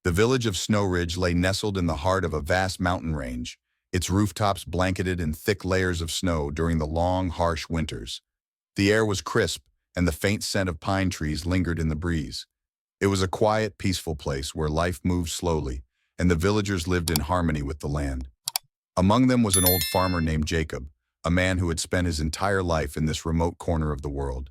The village of Snow Ridge lay nestled in the heart of a vast mountain range, its rooftops blanketed in thick layers of snow during the long, harsh winters. The air was crisp, and the faint scent of pine trees lingered in the breeze. It was a quiet, peaceful place where life moved slowly, and the villagers lived in harmony with the land. Among them was an old farmer named Jacob, a man who had spent his entire life in this remote corner of the world.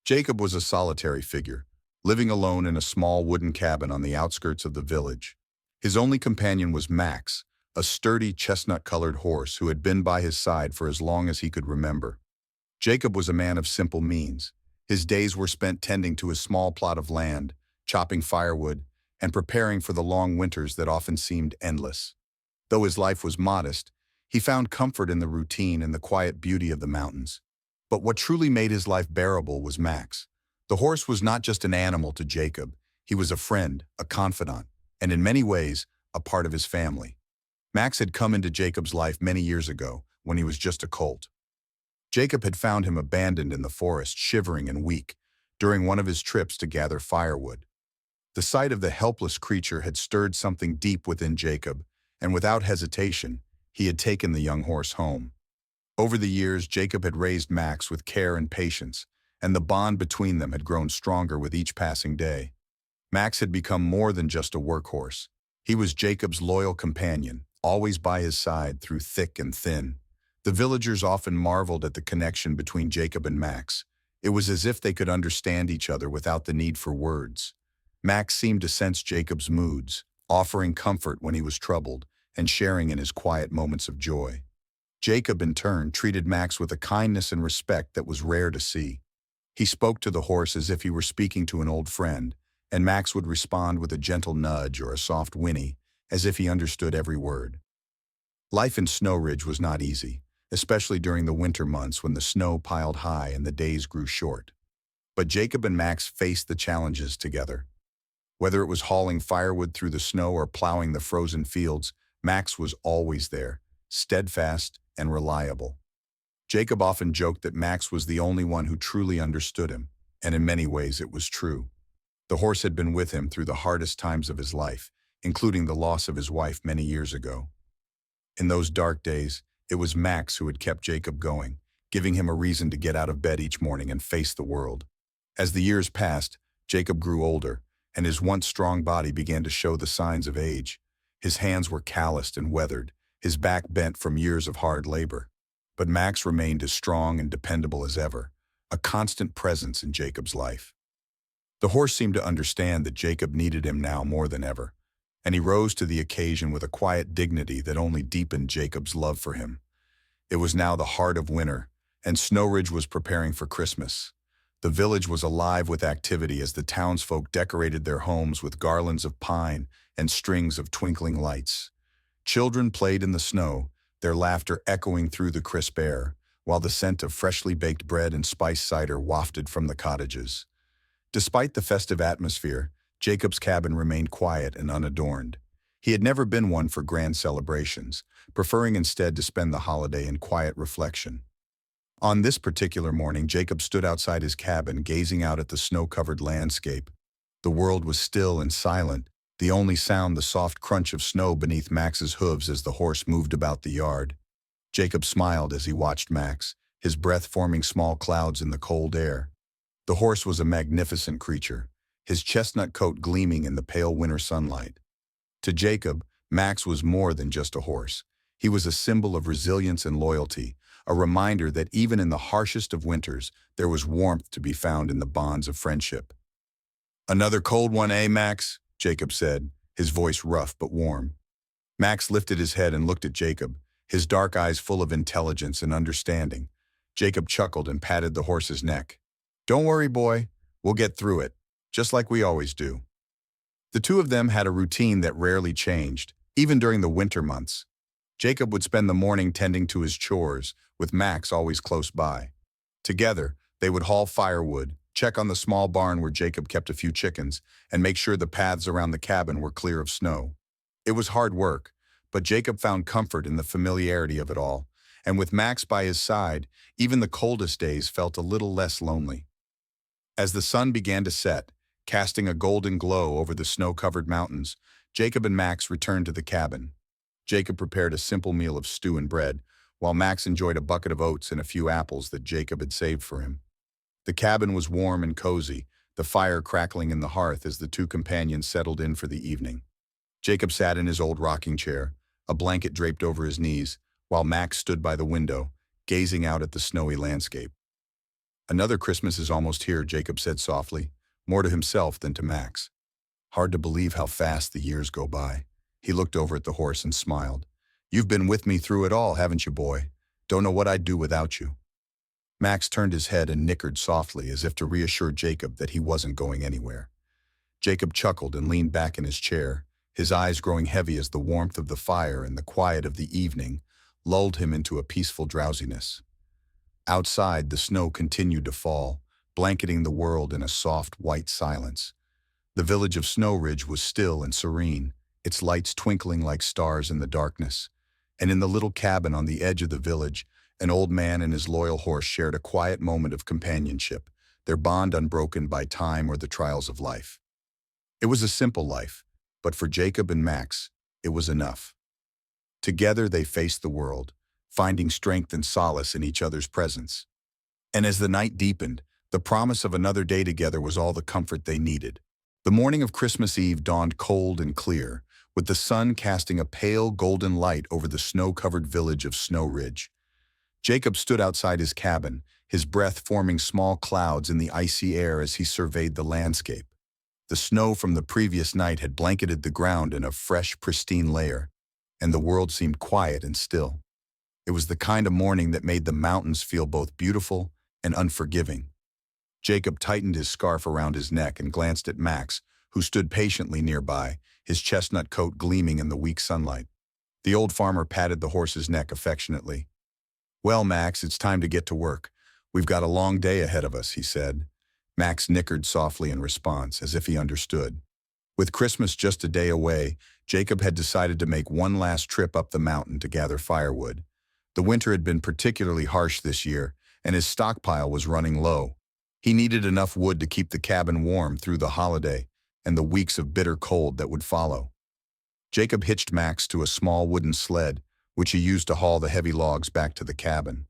Jacob was a solitary figure, living alone in a small wooden cabin on the outskirts of the village. His only companion was Max, a sturdy chestnut-colored horse who had been by his side for as long as he could remember. Jacob was a man of simple means. His days were spent tending to his small plot of land, chopping firewood, and preparing for the long winters that often seemed endless. Though his life was modest, he found comfort in the routine and the quiet beauty of the mountains. But what truly made his life bearable was Max. The horse was not just an animal to Jacob. He was a friend, a confidant, and in many ways, a part of his family. Max had come into Jacob's life many years ago, when he was just a colt. Jacob had found him abandoned in the forest, shivering and weak, during one of his trips to gather firewood. The sight of the helpless creature had stirred something deep within Jacob, and without hesitation, he had taken the young horse home. Over the years, Jacob had raised Max with care and patience, and the bond between them had grown stronger with each passing day. Max had become more than just a workhorse. He was Jacob's loyal companion, always by his side through thick and thin. The villagers often marveled at the connection between Jacob and Max. It was as if they could understand each other without the need for words. Max seemed to sense Jacob's moods, offering comfort when he was troubled and sharing in his quiet moments of joy. Jacob, in turn, treated Max with a kindness and respect that was rare to see. He spoke to the horse as if he were speaking to an old friend, and Max would respond with a gentle nudge or a soft whinny, as if he understood every word. Life in Snow Ridge was not easy, especially during the winter months when the snow piled high and the days grew short. But Jacob and Max faced the challenges together. Whether it was hauling firewood through the snow or plowing the frozen fields, Max was always there, steadfast and reliable. Jacob often joked that Max was the only one who truly understood him, and in many ways it was true. The horse had been with him through the hardest times of his life, including the loss of his wife many years ago. In those dark days, it was Max who had kept Jacob going, giving him a reason to get out of bed each morning and face the world. As the years passed, Jacob grew older, and his once strong body began to show the signs of age. His hands were calloused and weathered, his back bent from years of hard labor. But Max remained as strong and dependable as ever, a constant presence in Jacob's life. The horse seemed to understand that Jacob needed him now more than ever, and he rose to the occasion with a quiet dignity that only deepened Jacob's love for him. It was now the heart of winter, and Snow Ridge was preparing for Christmas. The village was alive with activity as the townsfolk decorated their homes with garlands of pine and strings of twinkling lights. Children played in the snow, their laughter echoing through the crisp air, while the scent of freshly baked bread and spiced cider wafted from the cottages. Despite the festive atmosphere, Jacob's cabin remained quiet and unadorned. He had never been one for grand celebrations, preferring instead to spend the holiday in quiet reflection. On this particular morning, Jacob stood outside his cabin, gazing out at the snow-covered landscape. The world was still and silent, the only sound the soft crunch of snow beneath Max's hooves as the horse moved about the yard. Jacob smiled as he watched Max, his breath forming small clouds in the cold air. The horse was a magnificent creature, his chestnut coat gleaming in the pale winter sunlight. To Jacob, Max was more than just a horse. He was a symbol of resilience and loyalty, a reminder that even in the harshest of winters, there was warmth to be found in the bonds of friendship. "Another cold one, eh, Max?" Jacob said, his voice rough but warm. Max lifted his head and looked at Jacob, his dark eyes full of intelligence and understanding. Jacob chuckled and patted the horse's neck. "Don't worry, boy. We'll get through it, just like we always do." The two of them had a routine that rarely changed, even during the winter months. Jacob would spend the morning tending to his chores, with Max always close by. Together, they would haul firewood, check on the small barn where Jacob kept a few chickens, and make sure the paths around the cabin were clear of snow. It was hard work, but Jacob found comfort in the familiarity of it all, and with Max by his side, even the coldest days felt a little less lonely. As the sun began to set, Casting a golden glow over the snow-covered mountains, Jacob and Max returned to the cabin. Jacob prepared a simple meal of stew and bread, while Max enjoyed a bucket of oats and a few apples that Jacob had saved for him. The cabin was warm and cozy, the fire crackling in the hearth as the two companions settled in for the evening. Jacob sat in his old rocking chair, a blanket draped over his knees, while Max stood by the window, gazing out at the snowy landscape. "Another Christmas is almost here," Jacob said softly, more to himself than to Max. "Hard to believe how fast the years go by." He looked over at the horse and smiled. "You've been with me through it all, haven't you, boy? Don't know what I'd do without you." Max turned his head and nickered softly as if to reassure Jacob that he wasn't going anywhere. Jacob chuckled and leaned back in his chair, his eyes growing heavy as the warmth of the fire and the quiet of the evening lulled him into a peaceful drowsiness. Outside, the snow continued to fall, blanketing the world in a soft, white silence. The village of Snow Ridge was still and serene, its lights twinkling like stars in the darkness. And in the little cabin on the edge of the village, an old man and his loyal horse shared a quiet moment of companionship, their bond unbroken by time or the trials of life. It was a simple life, but for Jacob and Max, it was enough. Together they faced the world, finding strength and solace in each other's presence. And as the night deepened, the promise of another day together was all the comfort they needed. The morning of Christmas Eve dawned cold and clear, with the sun casting a pale golden light over the snow-covered village of Snow Ridge. Jacob stood outside his cabin, his breath forming small clouds in the icy air as he surveyed the landscape. The snow from the previous night had blanketed the ground in a fresh, pristine layer, and the world seemed quiet and still. It was the kind of morning that made the mountains feel both beautiful and unforgiving. Jacob tightened his scarf around his neck and glanced at Max, who stood patiently nearby, his chestnut coat gleaming in the weak sunlight. The old farmer patted the horse's neck affectionately. "Well, Max, it's time to get to work. We've got a long day ahead of us," he said. Max nickered softly in response, as if he understood. With Christmas just a day away, Jacob had decided to make one last trip up the mountain to gather firewood. The winter had been particularly harsh this year, and his stockpile was running low. He needed enough wood to keep the cabin warm through the holiday and the weeks of bitter cold that would follow. Jacob hitched Max to a small wooden sled, which he used to haul the heavy logs back to the cabin.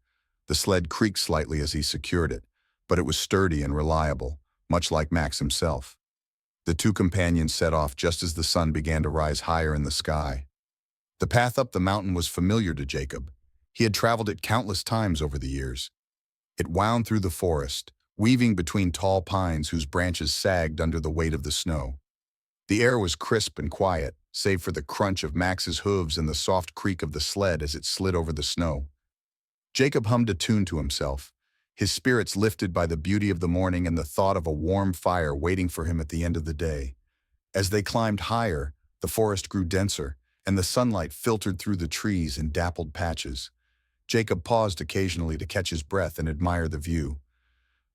The sled creaked slightly as he secured it, but it was sturdy and reliable, much like Max himself. The two companions set off just as the sun began to rise higher in the sky. The path up the mountain was familiar to Jacob. He had traveled it countless times over the years. It wound through the forest, weaving between tall pines whose branches sagged under the weight of the snow. The air was crisp and quiet, save for the crunch of Max's hooves and the soft creak of the sled as it slid over the snow. Jacob hummed a tune to himself, his spirits lifted by the beauty of the morning and the thought of a warm fire waiting for him at the end of the day. As they climbed higher, the forest grew denser, and the sunlight filtered through the trees in dappled patches. Jacob paused occasionally to catch his breath and admire the view.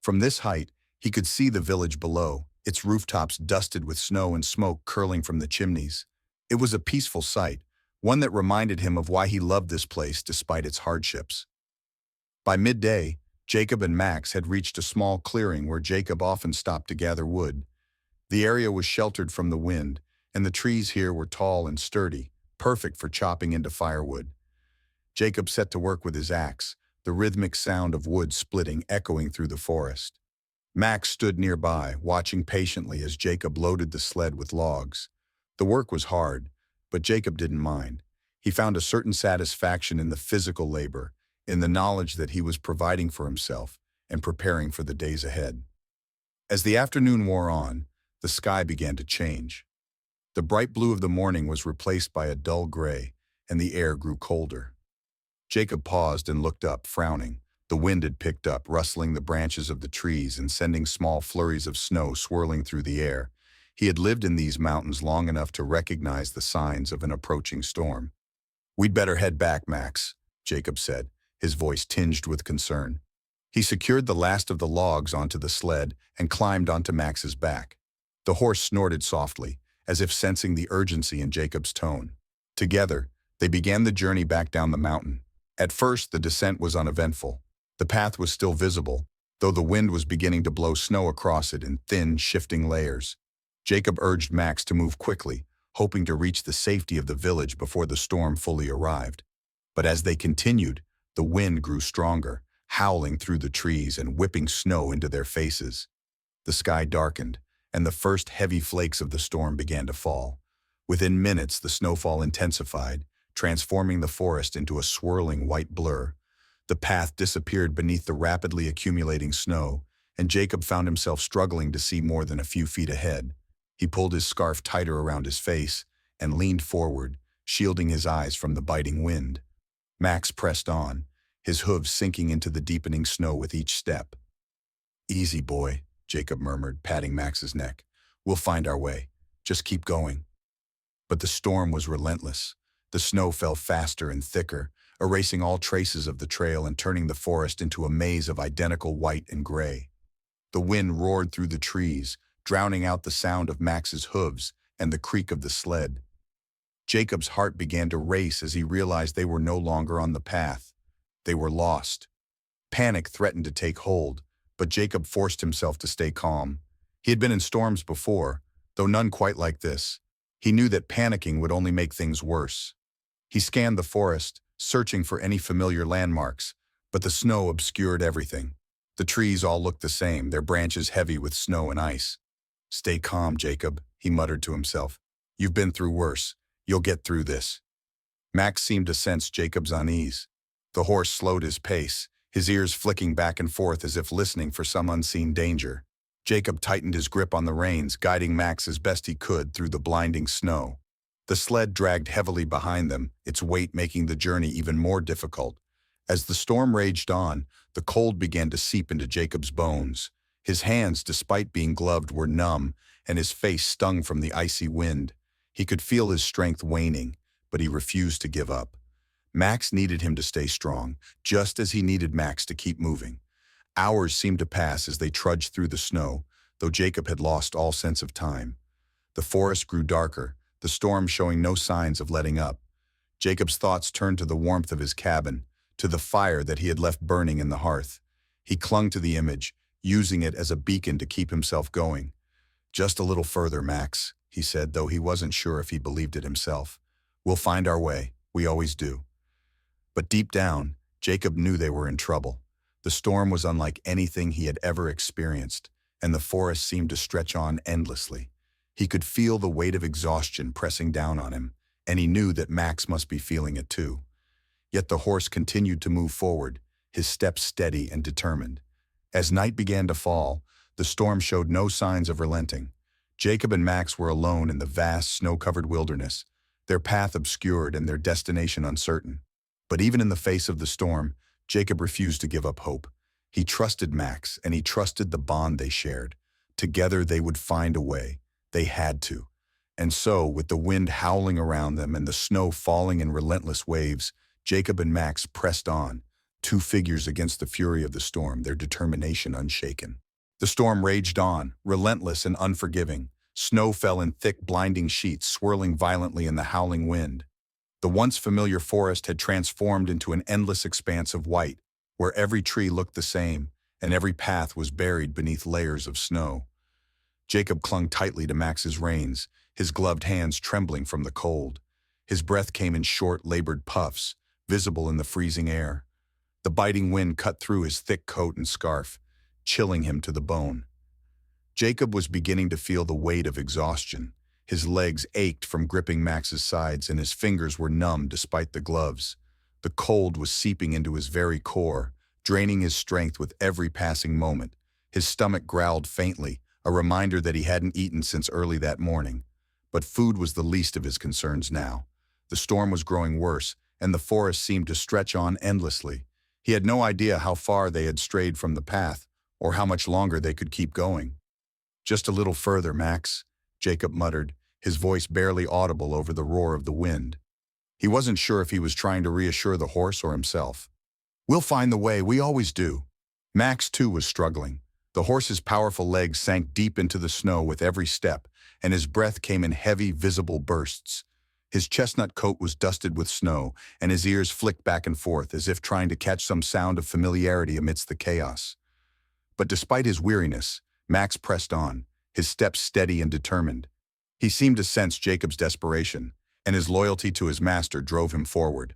From this height, he could see the village below, its rooftops dusted with snow and smoke curling from the chimneys. It was a peaceful sight, one that reminded him of why he loved this place despite its hardships. By midday, Jacob and Max had reached a small clearing where Jacob often stopped to gather wood. The area was sheltered from the wind, and the trees here were tall and sturdy, perfect for chopping into firewood. Jacob set to work with his axe, the rhythmic sound of wood splitting echoing through the forest. Max stood nearby, watching patiently as Jacob loaded the sled with logs. The work was hard, but Jacob didn't mind. He found a certain satisfaction in the physical labor, in the knowledge that he was providing for himself and preparing for the days ahead. As the afternoon wore on, the sky began to change. The bright blue of the morning was replaced by a dull gray, and the air grew colder. Jacob paused and looked up, frowning. The wind had picked up, rustling the branches of the trees and sending small flurries of snow swirling through the air. He had lived in these mountains long enough to recognize the signs of an approaching storm. "We'd better head back, Max," Jacob said, his voice tinged with concern. He secured the last of the logs onto the sled and climbed onto Max's back. The horse snorted softly, as if sensing the urgency in Jacob's tone. Together, they began the journey back down the mountain. At first, the descent was uneventful. The path was still visible, though the wind was beginning to blow snow across it in thin, shifting layers. Jacob urged Max to move quickly, hoping to reach the safety of the village before the storm fully arrived. But as they continued, the wind grew stronger, howling through the trees and whipping snow into their faces. The sky darkened, and the first heavy flakes of the storm began to fall. Within minutes, the snowfall intensified, transforming the forest into a swirling white blur. The path disappeared beneath the rapidly accumulating snow, and Jacob found himself struggling to see more than a few feet ahead. He pulled his scarf tighter around his face and leaned forward, shielding his eyes from the biting wind. Max pressed on, his hooves sinking into the deepening snow with each step. "Easy, boy," Jacob murmured, patting Max's neck. "We'll find our way. Just keep going." But the storm was relentless. The snow fell faster and thicker, erasing all traces of the trail and turning the forest into a maze of identical white and gray. The wind roared through the trees, drowning out the sound of Max's hooves and the creak of the sled. Jacob's heart began to race as he realized they were no longer on the path. They were lost. Panic threatened to take hold, but Jacob forced himself to stay calm. He had been in storms before, though none quite like this. He knew that panicking would only make things worse. He scanned the forest, searching for any familiar landmarks, but the snow obscured everything. The trees all looked the same, their branches heavy with snow and ice. "Stay calm, Jacob," he muttered to himself. "You've been through worse. You'll get through this." Max seemed to sense Jacob's unease. The horse slowed his pace, his ears flicking back and forth as if listening for some unseen danger. Jacob tightened his grip on the reins, guiding Max as best he could through the blinding snow. The sled dragged heavily behind them, its weight making the journey even more difficult. As the storm raged on, the cold began to seep into Jacob's bones. His hands, despite being gloved, were numb, and his face stung from the icy wind. He could feel his strength waning, but he refused to give up. Max needed him to stay strong, just as he needed Max to keep moving. Hours seemed to pass as they trudged through the snow, though Jacob had lost all sense of time. The forest grew darker, the storm showing no signs of letting up. Jacob's thoughts turned to the warmth of his cabin, to the fire that he had left burning in the hearth. He clung to the image, using it as a beacon to keep himself going. "Just a little further, Max," he said, though he wasn't sure if he believed it himself. "We'll find our way. We always do." But deep down, Jacob knew they were in trouble. The storm was unlike anything he had ever experienced, and the forest seemed to stretch on endlessly. He could feel the weight of exhaustion pressing down on him, and he knew that Max must be feeling it too. Yet the horse continued to move forward, his steps steady and determined. As night began to fall, the storm showed no signs of relenting. Jacob and Max were alone in the vast, snow-covered wilderness, their path obscured and their destination uncertain. But even in the face of the storm, Jacob refused to give up hope. He trusted Max, and he trusted the bond they shared. Together they would find a way. They had to. And so, with the wind howling around them and the snow falling in relentless waves, Jacob and Max pressed on, two figures against the fury of the storm, their determination unshaken. The storm raged on, relentless and unforgiving. Snow fell in thick, blinding sheets, swirling violently in the howling wind. The once familiar forest had transformed into an endless expanse of white, where every tree looked the same, and every path was buried beneath layers of snow. Jacob clung tightly to Max's reins, his gloved hands trembling from the cold. His breath came in short, labored puffs, visible in the freezing air. The biting wind cut through his thick coat and scarf, chilling him to the bone. Jacob was beginning to feel the weight of exhaustion. His legs ached from gripping Max's sides, and his fingers were numb despite the gloves. The cold was seeping into his very core, draining his strength with every passing moment. His stomach growled faintly, a reminder that he hadn't eaten since early that morning. But food was the least of his concerns now. The storm was growing worse, and the forest seemed to stretch on endlessly. He had no idea how far they had strayed from the path, or how much longer they could keep going. "Just a little further, Max," Jacob muttered, his voice barely audible over the roar of the wind. He wasn't sure if he was trying to reassure the horse or himself. "We'll find the way, we always do." Max, too, was struggling. The horse's powerful legs sank deep into the snow with every step, and his breath came in heavy, visible bursts. His chestnut coat was dusted with snow, and his ears flicked back and forth as if trying to catch some sound of familiarity amidst the chaos. But despite his weariness, Max pressed on, his steps steady and determined. He seemed to sense Jacob's desperation, and his loyalty to his master drove him forward.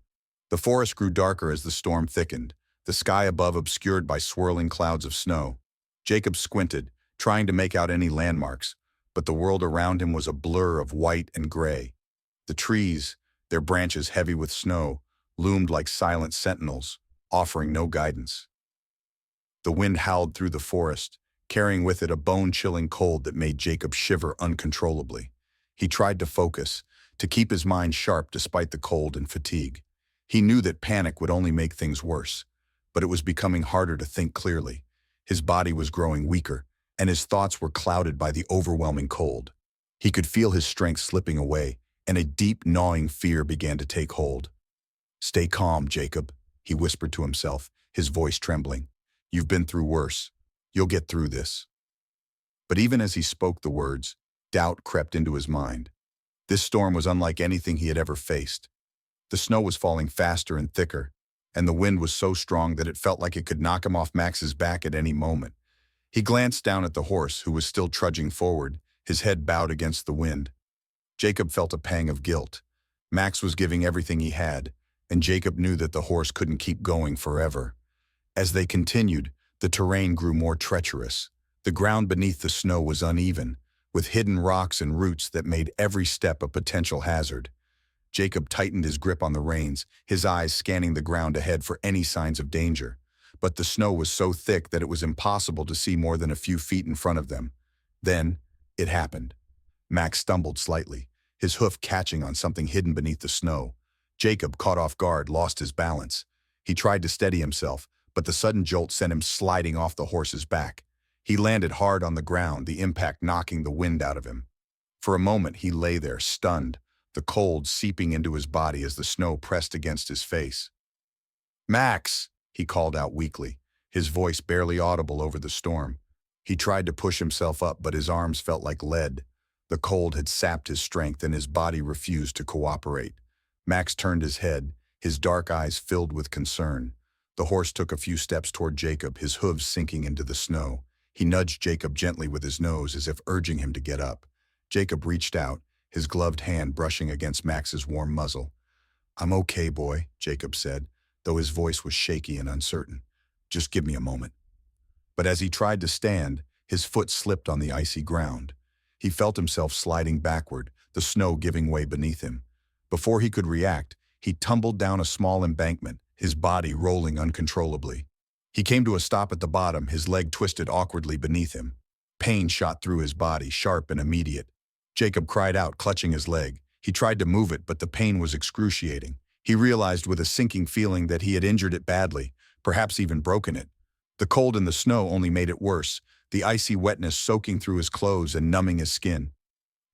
The forest grew darker as the storm thickened, the sky above obscured by swirling clouds of snow. Jacob squinted, trying to make out any landmarks, but the world around him was a blur of white and gray. The trees, their branches heavy with snow, loomed like silent sentinels, offering no guidance. The wind howled through the forest, carrying with it a bone-chilling cold that made Jacob shiver uncontrollably. He tried to focus, to keep his mind sharp despite the cold and fatigue. He knew that panic would only make things worse, but it was becoming harder to think clearly. His body was growing weaker, and his thoughts were clouded by the overwhelming cold. He could feel his strength slipping away, and a deep, gnawing fear began to take hold. "Stay calm, Jacob," he whispered to himself, his voice trembling. "You've been through worse. You'll get through this." But even as he spoke the words, doubt crept into his mind. This storm was unlike anything he had ever faced. The snow was falling faster and thicker, and the wind was so strong that it felt like it could knock him off Max's back at any moment. He glanced down at the horse, who was still trudging forward, his head bowed against the wind. Jacob felt a pang of guilt. Max was giving everything he had, and Jacob knew that the horse couldn't keep going forever. As they continued, the terrain grew more treacherous. The ground beneath the snow was uneven, with hidden rocks and roots that made every step a potential hazard. Jacob tightened his grip on the reins, his eyes scanning the ground ahead for any signs of danger. But the snow was so thick that it was impossible to see more than a few feet in front of them. Then, it happened. Max stumbled slightly, his hoof catching on something hidden beneath the snow. Jacob, caught off guard, lost his balance. He tried to steady himself, but the sudden jolt sent him sliding off the horse's back. He landed hard on the ground, the impact knocking the wind out of him. For a moment he lay there, stunned, the cold seeping into his body as the snow pressed against his face. "Max!" he called out weakly, his voice barely audible over the storm. He tried to push himself up, but his arms felt like lead. The cold had sapped his strength and his body refused to cooperate. Max turned his head, his dark eyes filled with concern. The horse took a few steps toward Jacob, his hooves sinking into the snow. He nudged Jacob gently with his nose as if urging him to get up. Jacob reached out, his gloved hand brushing against Max's warm muzzle. "I'm okay, boy," Jacob said, though his voice was shaky and uncertain. "Just give me a moment." But as he tried to stand, his foot slipped on the icy ground. He felt himself sliding backward, the snow giving way beneath him. Before he could react, he tumbled down a small embankment, his body rolling uncontrollably. He came to a stop at the bottom, his leg twisted awkwardly beneath him. Pain shot through his body, sharp and immediate. Jacob cried out, clutching his leg. He tried to move it, but the pain was excruciating. He realized with a sinking feeling that he had injured it badly, perhaps even broken it. The cold and the snow only made it worse, the icy wetness soaking through his clothes and numbing his skin.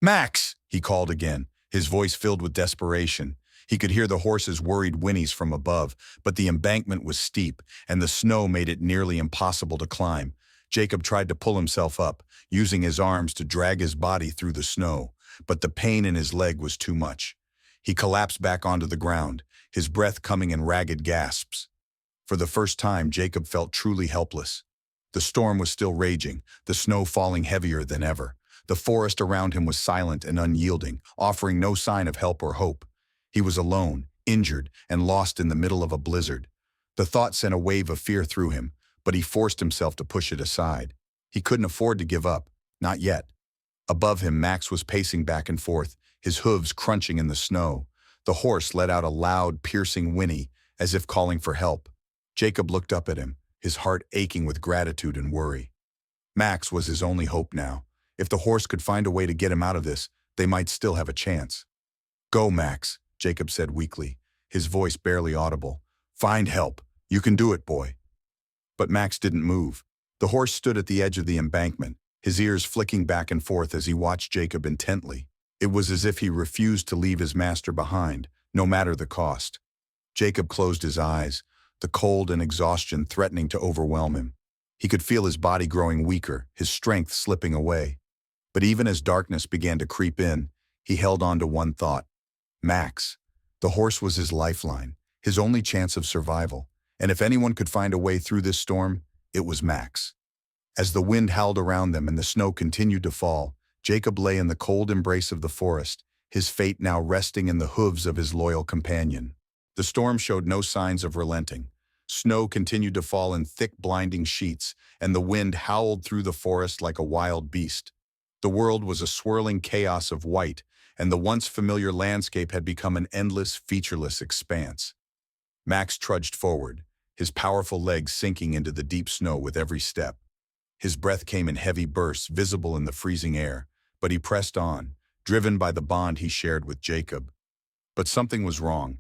"Max!" he called again, his voice filled with desperation. He could hear the horse's worried whinnies from above, but the embankment was steep, and the snow made it nearly impossible to climb. Jacob tried to pull himself up, using his arms to drag his body through the snow, but the pain in his leg was too much. He collapsed back onto the ground, his breath coming in ragged gasps. For the first time, Jacob felt truly helpless. The storm was still raging, the snow falling heavier than ever. The forest around him was silent and unyielding, offering no sign of help or hope. He was alone, injured, and lost in the middle of a blizzard. The thought sent a wave of fear through him, but he forced himself to push it aside. He couldn't afford to give up, not yet. Above him, Max was pacing back and forth, his hooves crunching in the snow. The horse let out a loud, piercing whinny, as if calling for help. Jacob looked up at him, his heart aching with gratitude and worry. Max was his only hope now. If the horse could find a way to get him out of this, they might still have a chance. "Go, Max," Jacob said weakly, his voice barely audible. "Find help. You can do it, boy." But Max didn't move. The horse stood at the edge of the embankment, his ears flicking back and forth as he watched Jacob intently. It was as if he refused to leave his master behind, no matter the cost. Jacob closed his eyes, the cold and exhaustion threatening to overwhelm him. He could feel his body growing weaker, his strength slipping away. But even as darkness began to creep in, he held on to one thought. Max. The horse was his lifeline, his only chance of survival. And if anyone could find a way through this storm, it was Max. As the wind howled around them and the snow continued to fall, Jacob lay in the cold embrace of the forest, his fate now resting in the hooves of his loyal companion. The storm showed no signs of relenting. Snow continued to fall in thick, blinding sheets, and the wind howled through the forest like a wild beast. The world was a swirling chaos of white, and the once familiar landscape had become an endless, featureless expanse. Max trudged forward, his powerful legs sinking into the deep snow with every step. His breath came in heavy bursts visible in the freezing air, but he pressed on, driven by the bond he shared with Jacob. But something was wrong.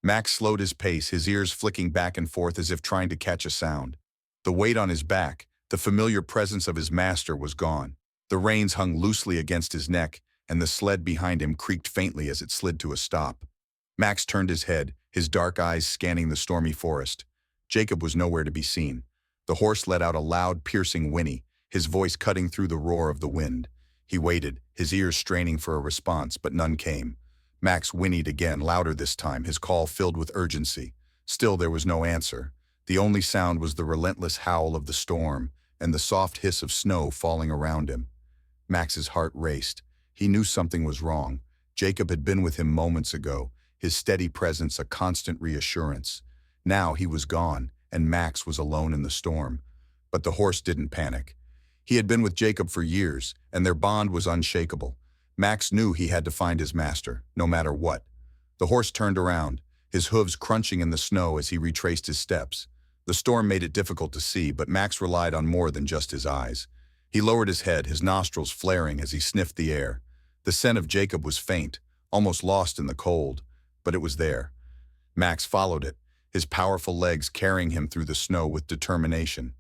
Max slowed his pace, his ears flicking back and forth as if trying to catch a sound. The weight on his back, the familiar presence of his master, was gone. The reins hung loosely against his neck, and the sled behind him creaked faintly as it slid to a stop. Max turned his head, his dark eyes scanning the stormy forest. Jacob was nowhere to be seen. The horse let out a loud, piercing whinny, his voice cutting through the roar of the wind. He waited, his ears straining for a response, but none came. Max whinnied again, louder this time, his call filled with urgency. Still there was no answer. The only sound was the relentless howl of the storm and the soft hiss of snow falling around him. Max's heart raced. He knew something was wrong. Jacob had been with him moments ago, his steady presence a constant reassurance. Now he was gone, and Max was alone in the storm. But the horse didn't panic. He had been with Jacob for years, and their bond was unshakable. Max knew he had to find his master, no matter what. The horse turned around, his hooves crunching in the snow as he retraced his steps. The storm made it difficult to see, but Max relied on more than just his eyes. He lowered his head, his nostrils flaring as he sniffed the air. The scent of Jacob was faint, almost lost in the cold, but it was there. Max followed it, his powerful legs carrying him through the snow with determination.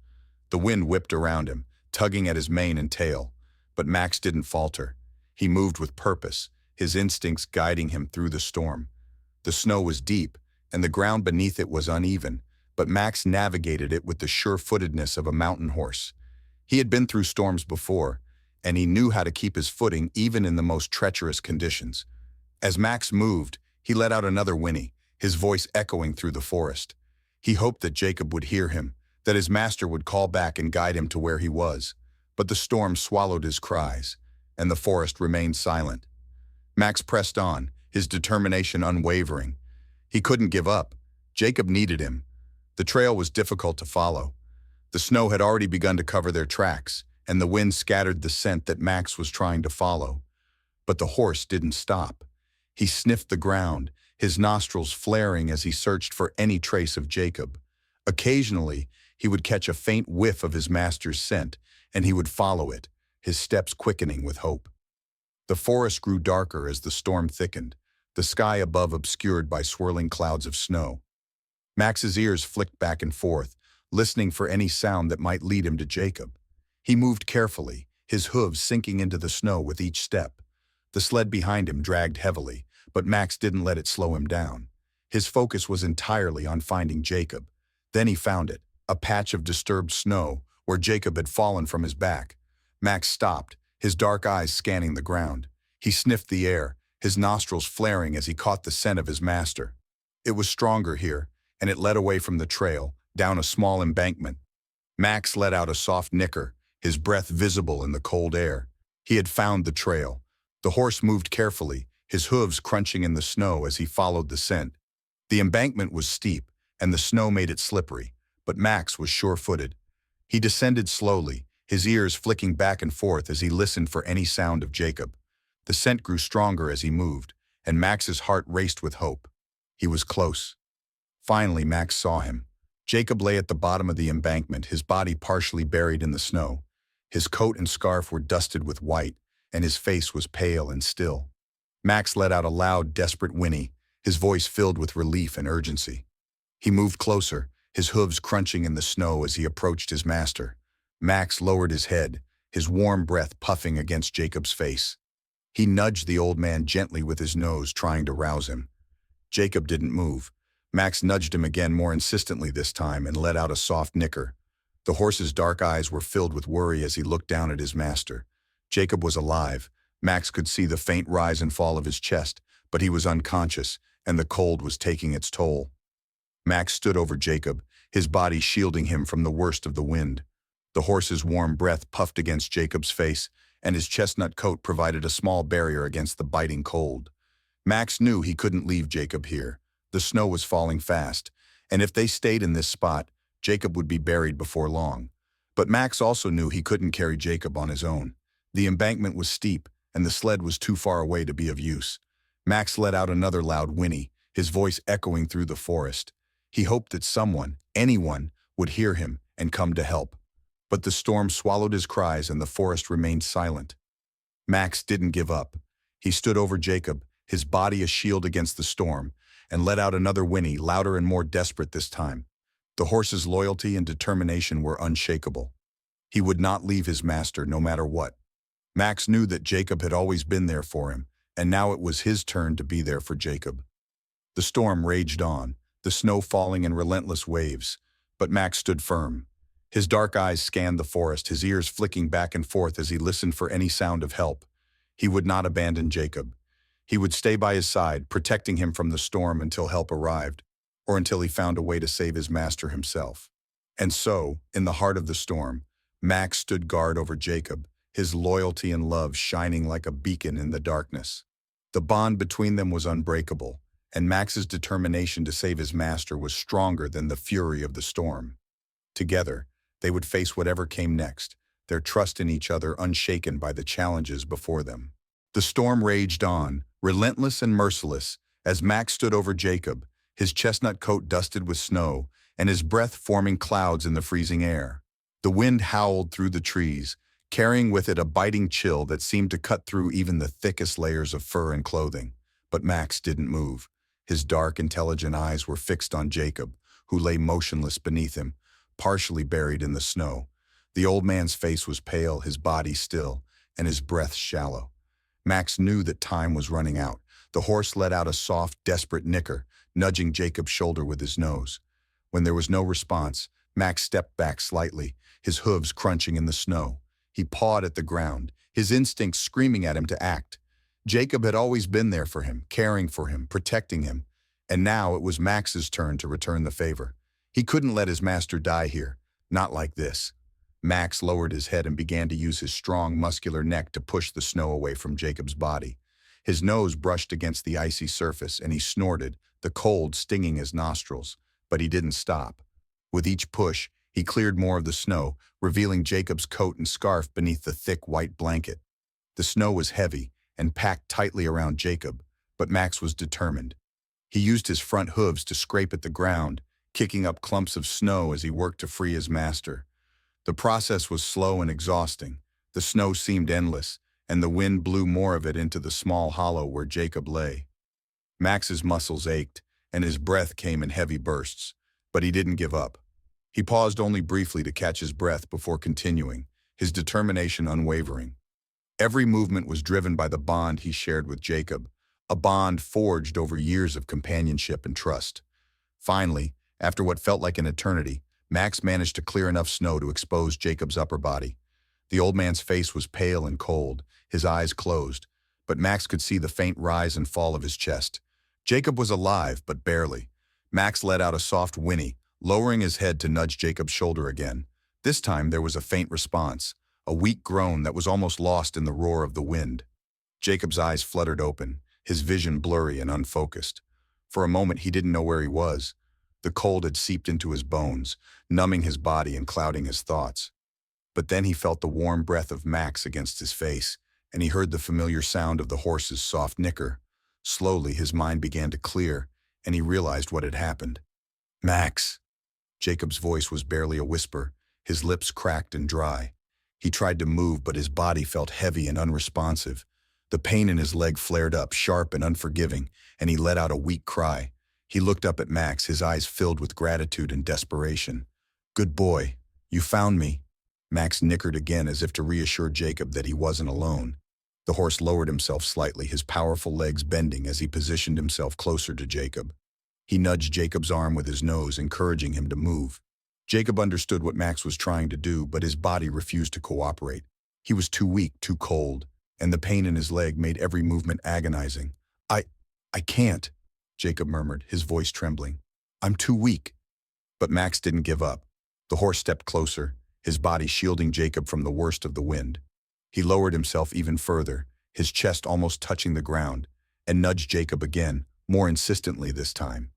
The wind whipped around him, tugging at his mane and tail, but Max didn't falter. He moved with purpose, his instincts guiding him through the storm. The snow was deep, and the ground beneath it was uneven, but Max navigated it with the sure-footedness of a mountain horse. He had been through storms before, and he knew how to keep his footing even in the most treacherous conditions. As Max moved, he let out another whinny, his voice echoing through the forest. He hoped that Jacob would hear him, that his master would call back and guide him to where he was. But the storm swallowed his cries, and the forest remained silent. Max pressed on, his determination unwavering. He couldn't give up. Jacob needed him. The trail was difficult to follow. The snow had already begun to cover their tracks, and the wind scattered the scent that Max was trying to follow. But the horse didn't stop. He sniffed the ground, his nostrils flaring as he searched for any trace of Jacob. Occasionally, he would catch a faint whiff of his master's scent, and he would follow it, his steps quickening with hope. The forest grew darker as the storm thickened, the sky above obscured by swirling clouds of snow. Max's ears flicked back and forth, listening for any sound that might lead him to Jacob. He moved carefully, his hooves sinking into the snow with each step. The sled behind him dragged heavily, but Max didn't let it slow him down. His focus was entirely on finding Jacob. Then he found it, a patch of disturbed snow where Jacob had fallen from his back. Max stopped, his dark eyes scanning the ground. He sniffed the air, his nostrils flaring as he caught the scent of his master. It was stronger here, and it led away from the trail, down a small embankment. Max let out a soft nicker, his breath visible in the cold air. He had found the trail. The horse moved carefully, his hooves crunching in the snow as he followed the scent. The embankment was steep, and the snow made it slippery, but Max was sure-footed. He descended slowly, his ears flicking back and forth as he listened for any sound of Jacob. The scent grew stronger as he moved, and Max's heart raced with hope. He was close. Finally, Max saw him. Jacob lay at the bottom of the embankment, his body partially buried in the snow. His coat and scarf were dusted with white, and his face was pale and still. Max let out a loud, desperate whinny, his voice filled with relief and urgency. He moved closer, his hooves crunching in the snow as he approached his master. Max lowered his head, his warm breath puffing against Jacob's face. He nudged the old man gently with his nose, trying to rouse him. Jacob didn't move. Max nudged him again more insistently this time and let out a soft nicker. The horse's dark eyes were filled with worry as he looked down at his master. Jacob was alive. Max could see the faint rise and fall of his chest, but he was unconscious, and the cold was taking its toll. Max stood over Jacob, his body shielding him from the worst of the wind. The horse's warm breath puffed against Jacob's face, and his chestnut coat provided a small barrier against the biting cold. Max knew he couldn't leave Jacob here. The snow was falling fast, and if they stayed in this spot, Jacob would be buried before long. But Max also knew he couldn't carry Jacob on his own. The embankment was steep, and the sled was too far away to be of use. Max let out another loud whinny, his voice echoing through the forest. He hoped that someone, anyone, would hear him and come to help. But the storm swallowed his cries and the forest remained silent. Max didn't give up. He stood over Jacob, his body a shield against the storm, and let out another whinny, louder and more desperate this time. The horse's loyalty and determination were unshakable. He would not leave his master no matter what. Max knew that Jacob had always been there for him, and now it was his turn to be there for Jacob. The storm raged on, the snow falling in relentless waves, but Max stood firm. His dark eyes scanned the forest, his ears flicking back and forth as he listened for any sound of help. He would not abandon Jacob. He would stay by his side, protecting him from the storm until help arrived, or until he found a way to save his master himself. And so, in the heart of the storm, Max stood guard over Jacob, his loyalty and love shining like a beacon in the darkness. The bond between them was unbreakable, and Max's determination to save his master was stronger than the fury of the storm. Together, they would face whatever came next, their trust in each other unshaken by the challenges before them. The storm raged on, relentless and merciless, as Max stood over Jacob, his chestnut coat dusted with snow, and his breath forming clouds in the freezing air. The wind howled through the trees, carrying with it a biting chill that seemed to cut through even the thickest layers of fur and clothing. But Max didn't move. His dark, intelligent eyes were fixed on Jacob, who lay motionless beneath him, partially buried in the snow. The old man's face was pale, his body still, and his breath shallow. Max knew that time was running out. The horse let out a soft, desperate nicker, nudging Jacob's shoulder with his nose. When there was no response, Max stepped back slightly, his hooves crunching in the snow. He pawed at the ground, his instincts screaming at him to act. Jacob had always been there for him, caring for him, protecting him, and now it was Max's turn to return the favor. He couldn't let his master die here, not like this. Max lowered his head and began to use his strong, muscular neck to push the snow away from Jacob's body. His nose brushed against the icy surface, and he snorted, the cold stinging his nostrils, but he didn't stop. With each push, he cleared more of the snow, revealing Jacob's coat and scarf beneath the thick white blanket. The snow was heavy and packed tightly around Jacob, but Max was determined. He used his front hooves to scrape at the ground, kicking up clumps of snow as he worked to free his master. The process was slow and exhausting. The snow seemed endless, and the wind blew more of it into the small hollow where Jacob lay. Max's muscles ached, and his breath came in heavy bursts, but he didn't give up. He paused only briefly to catch his breath before continuing, his determination unwavering. Every movement was driven by the bond he shared with Jacob, a bond forged over years of companionship and trust. Finally, after what felt like an eternity, Max managed to clear enough snow to expose Jacob's upper body. The old man's face was pale and cold, his eyes closed, but Max could see the faint rise and fall of his chest. Jacob was alive, but barely. Max let out a soft whinny, lowering his head to nudge Jacob's shoulder again. This time there was a faint response, a weak groan that was almost lost in the roar of the wind. Jacob's eyes fluttered open, his vision blurry and unfocused. For a moment he didn't know where he was. The cold had seeped into his bones, numbing his body and clouding his thoughts. But then he felt the warm breath of Max against his face, and he heard the familiar sound of the horse's soft nicker. Slowly his mind began to clear, and he realized what had happened. "Max!" Jacob's voice was barely a whisper, his lips cracked and dry. He tried to move, but his body felt heavy and unresponsive. The pain in his leg flared up, sharp and unforgiving, and he let out a weak cry. He looked up at Max, his eyes filled with gratitude and desperation. "Good boy, you found me." Max nickered again as if to reassure Jacob that he wasn't alone. The horse lowered himself slightly, his powerful legs bending as he positioned himself closer to Jacob. He nudged Jacob's arm with his nose, encouraging him to move. Jacob understood what Max was trying to do, but his body refused to cooperate. He was too weak, too cold, and the pain in his leg made every movement agonizing. I can't," Jacob murmured, his voice trembling. "I'm too weak." But Max didn't give up. The horse stepped closer, his body shielding Jacob from the worst of the wind. He lowered himself even further, his chest almost touching the ground, and nudged Jacob again, more insistently this time.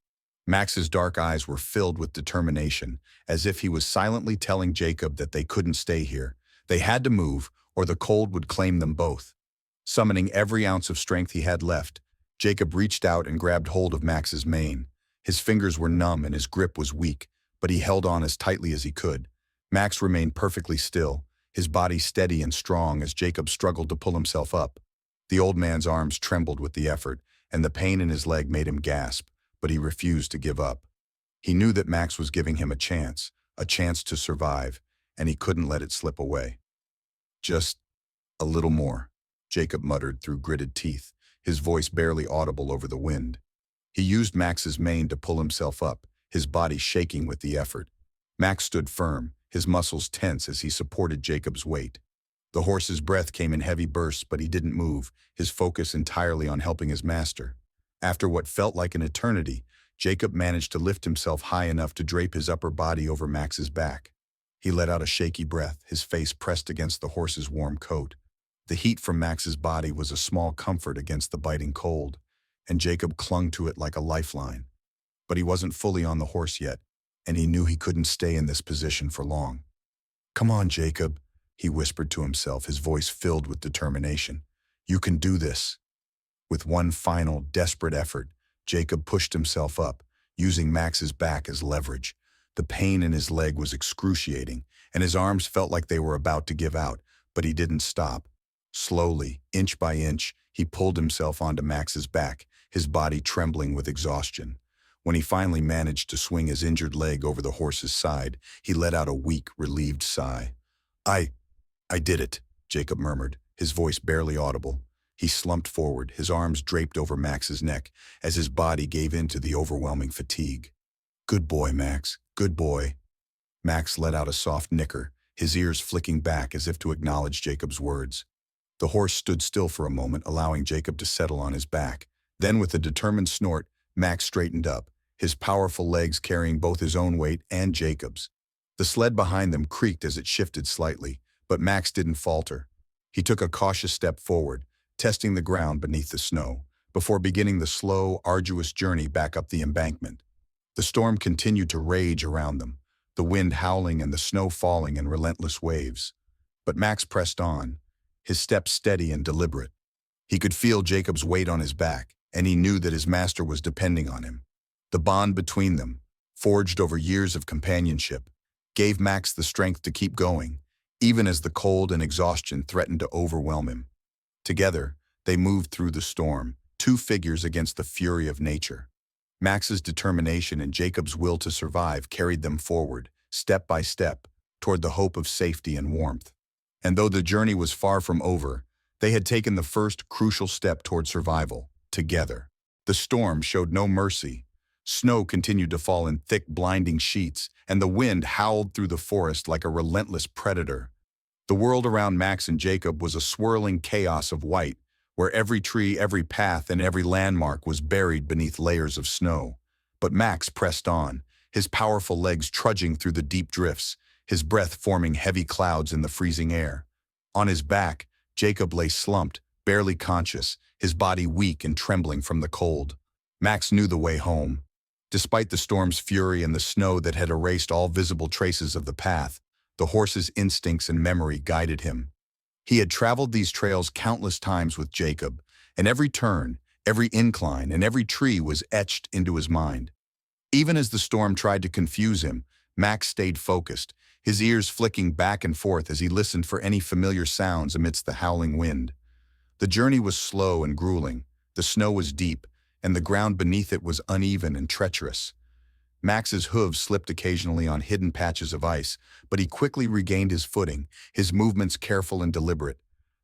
Max's dark eyes were filled with determination, as if he was silently telling Jacob that they couldn't stay here. They had to move, or the cold would claim them both. Summoning every ounce of strength he had left, Jacob reached out and grabbed hold of Max's mane. His fingers were numb and his grip was weak, but he held on as tightly as he could. Max remained perfectly still, his body steady and strong as Jacob struggled to pull himself up. The old man's arms trembled with the effort, and the pain in his leg made him gasp, but he refused to give up. He knew that Max was giving him a chance to survive, and he couldn't let it slip away. "Just a little more," Jacob muttered through gritted teeth, his voice barely audible over the wind. He used Max's mane to pull himself up, his body shaking with the effort. Max stood firm, his muscles tense as he supported Jacob's weight. The horse's breath came in heavy bursts, but he didn't move, his focus entirely on helping his master. After what felt like an eternity, Jacob managed to lift himself high enough to drape his upper body over Max's back. He let out a shaky breath, his face pressed against the horse's warm coat. The heat from Max's body was a small comfort against the biting cold, and Jacob clung to it like a lifeline. But he wasn't fully on the horse yet, and he knew he couldn't stay in this position for long. "Come on, Jacob," he whispered to himself, his voice filled with determination. "You can do this." With one final, desperate effort, Jacob pushed himself up, using Max's back as leverage. The pain in his leg was excruciating, and his arms felt like they were about to give out, but he didn't stop. Slowly, inch by inch, he pulled himself onto Max's back, his body trembling with exhaustion. When he finally managed to swing his injured leg over the horse's side, he let out a weak, relieved sigh. I did it," Jacob murmured, his voice barely audible. He slumped forward, his arms draped over Max's neck, as his body gave in to the overwhelming fatigue. "Good boy, Max, good boy." Max let out a soft nicker, his ears flicking back as if to acknowledge Jacob's words. The horse stood still for a moment, allowing Jacob to settle on his back. Then, with a determined snort, Max straightened up, his powerful legs carrying both his own weight and Jacob's. The sled behind them creaked as it shifted slightly, but Max didn't falter. He took a cautious step forward, testing the ground beneath the snow, before beginning the slow, arduous journey back up the embankment. The storm continued to rage around them, the wind howling and the snow falling in relentless waves. But Max pressed on, his steps steady and deliberate. He could feel Jacob's weight on his back, and he knew that his master was depending on him. The bond between them, forged over years of companionship, gave Max the strength to keep going, even as the cold and exhaustion threatened to overwhelm him. Together, they moved through the storm, two figures against the fury of nature. Max's determination and Jacob's will to survive carried them forward, step by step, toward the hope of safety and warmth. And though the journey was far from over, they had taken the first crucial step toward survival, together. The storm showed no mercy. Snow continued to fall in thick, blinding sheets, and the wind howled through the forest like a relentless predator. The world around Max and Jacob was a swirling chaos of white, where every tree, every path, and every landmark was buried beneath layers of snow. But Max pressed on, his powerful legs trudging through the deep drifts, his breath forming heavy clouds in the freezing air. On his back, Jacob lay slumped, barely conscious, his body weak and trembling from the cold. Max knew the way home. Despite the storm's fury and the snow that had erased all visible traces of the path, the horse's instincts and memory guided him. He had traveled these trails countless times with Jacob, and every turn, every incline, and every tree was etched into his mind. Even as the storm tried to confuse him, Max stayed focused, his ears flicking back and forth as he listened for any familiar sounds amidst the howling wind. The journey was slow and grueling, the snow was deep, and the ground beneath it was uneven and treacherous. Max's hooves slipped occasionally on hidden patches of ice, but he quickly regained his footing, his movements careful and deliberate.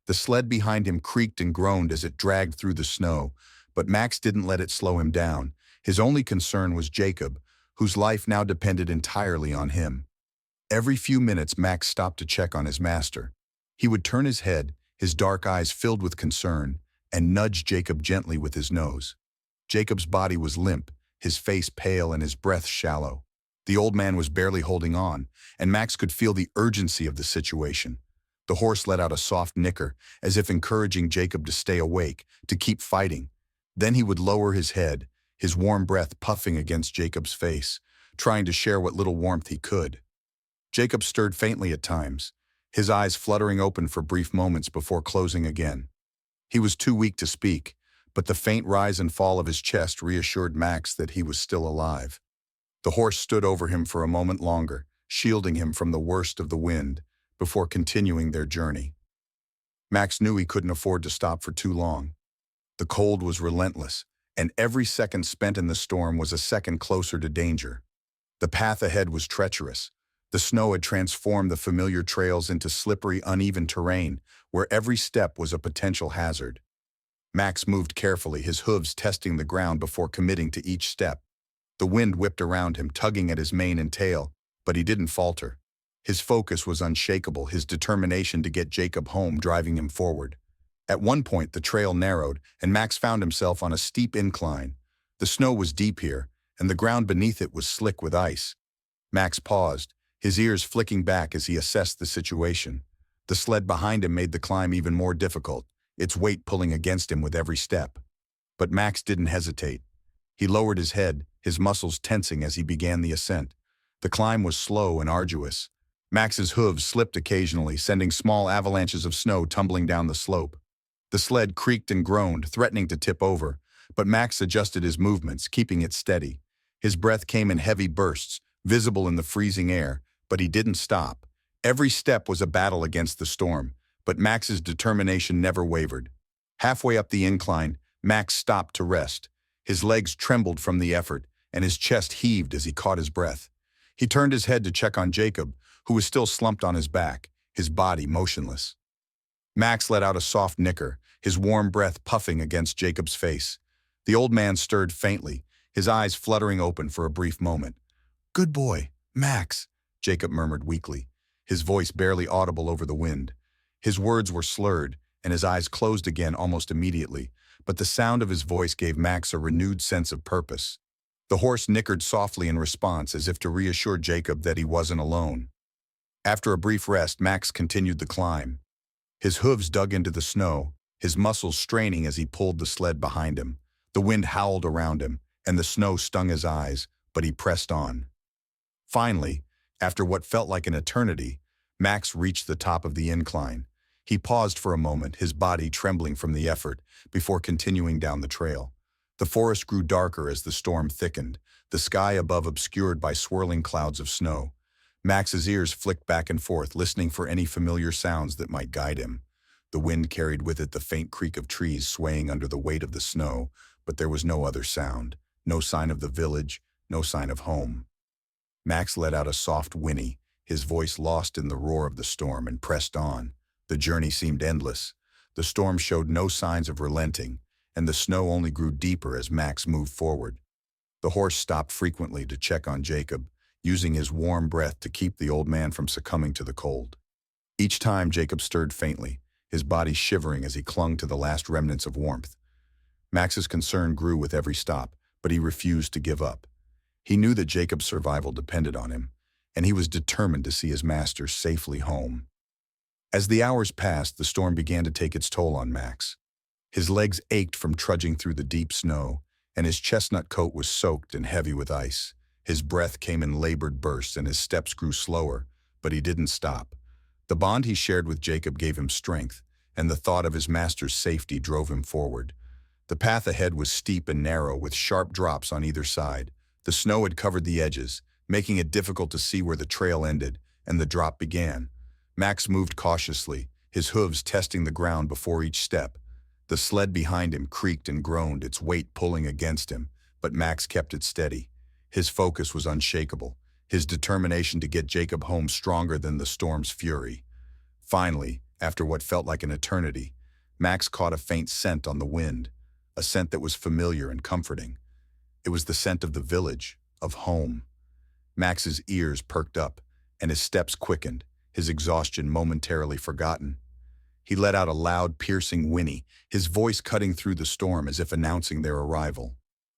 The sled behind him creaked and groaned as it dragged through the snow, but Max didn't let it slow him down. His only concern was Jacob, whose life now depended entirely on him. Every few minutes, Max stopped to check on his master. He would turn his head, his dark eyes filled with concern, and nudge Jacob gently with his nose. Jacob's body was limp, his face pale and his breath shallow. The old man was barely holding on, and Max could feel the urgency of the situation. The horse let out a soft nicker, as if encouraging Jacob to stay awake, to keep fighting. Then he would lower his head, his warm breath puffing against Jacob's face, trying to share what little warmth he could. Jacob stirred faintly at times, his eyes fluttering open for brief moments before closing again. He was too weak to speak, but the faint rise and fall of his chest reassured Max that he was still alive. The horse stood over him for a moment longer, shielding him from the worst of the wind, before continuing their journey. Max knew he couldn't afford to stop for too long. The cold was relentless, and every second spent in the storm was a second closer to danger. The path ahead was treacherous. The snow had transformed the familiar trails into slippery, uneven terrain, where every step was a potential hazard. Max moved carefully, his hooves testing the ground before committing to each step. The wind whipped around him, tugging at his mane and tail, but he didn't falter. His focus was unshakable, his determination to get Jacob home driving him forward. At one point, the trail narrowed, and Max found himself on a steep incline. The snow was deep here, and the ground beneath it was slick with ice. Max paused, his ears flicking back as he assessed the situation. The sled behind him made the climb even more difficult, its weight pulling against him with every step. But Max didn't hesitate. He lowered his head, his muscles tensing as he began the ascent. The climb was slow and arduous. Max's hooves slipped occasionally, sending small avalanches of snow tumbling down the slope. The sled creaked and groaned, threatening to tip over, but Max adjusted his movements, keeping it steady. His breath came in heavy bursts, visible in the freezing air, but he didn't stop. Every step was a battle against the storm, but Max's determination never wavered. Halfway up the incline, Max stopped to rest. His legs trembled from the effort, and his chest heaved as he caught his breath. He turned his head to check on Jacob, who was still slumped on his back, his body motionless. Max let out a soft nicker, his warm breath puffing against Jacob's face. The old man stirred faintly, his eyes fluttering open for a brief moment. "Good boy, Max," Jacob murmured weakly, his voice barely audible over the wind. His words were slurred, and his eyes closed again almost immediately, but the sound of his voice gave Max a renewed sense of purpose. The horse nickered softly in response, as if to reassure Jacob that he wasn't alone. After a brief rest, Max continued the climb. His hooves dug into the snow, his muscles straining as he pulled the sled behind him. The wind howled around him, and the snow stung his eyes, but he pressed on. Finally, after what felt like an eternity, Max reached the top of the incline. He paused for a moment, his body trembling from the effort, before continuing down the trail. The forest grew darker as the storm thickened, the sky above obscured by swirling clouds of snow. Max's ears flicked back and forth, listening for any familiar sounds that might guide him. The wind carried with it the faint creak of trees swaying under the weight of the snow, but there was no other sound, no sign of the village, no sign of home. Max let out a soft whinny, his voice lost in the roar of the storm, and pressed on. The journey seemed endless. The storm showed no signs of relenting, and the snow only grew deeper as Max moved forward. The horse stopped frequently to check on Jacob, using his warm breath to keep the old man from succumbing to the cold. Each time Jacob stirred faintly, his body shivering as he clung to the last remnants of warmth. Max's concern grew with every stop, but he refused to give up. He knew that Jacob's survival depended on him, and he was determined to see his master safely home. As the hours passed, the storm began to take its toll on Max. His legs ached from trudging through the deep snow, and his chestnut coat was soaked and heavy with ice. His breath came in labored bursts, and his steps grew slower, but he didn't stop. The bond he shared with Jacob gave him strength, and the thought of his master's safety drove him forward. The path ahead was steep and narrow, with sharp drops on either side. The snow had covered the edges, making it difficult to see where the trail ended and the drop began. Max moved cautiously, his hooves testing the ground before each step. The sled behind him creaked and groaned, its weight pulling against him, but Max kept it steady. His focus was unshakable, his determination to get Jacob home stronger than the storm's fury. Finally, after what felt like an eternity, Max caught a faint scent on the wind, a scent that was familiar and comforting. It was the scent of the village, of home. Max's ears perked up, and his steps quickened, his exhaustion momentarily forgotten. He let out a loud, piercing whinny, his voice cutting through the storm as if announcing their arrival.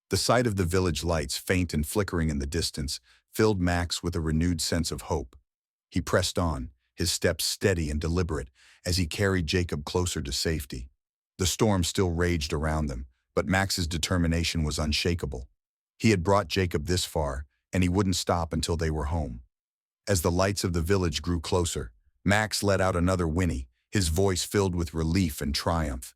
The sight of the village lights, faint and flickering in the distance, filled Max with a renewed sense of hope. He pressed on, his steps steady and deliberate, as he carried Jacob closer to safety. The storm still raged around them, but Max's determination was unshakable. He had brought Jacob this far, and he wouldn't stop until they were home. As the lights of the village grew closer, Max let out another whinny, his voice filled with relief and triumph.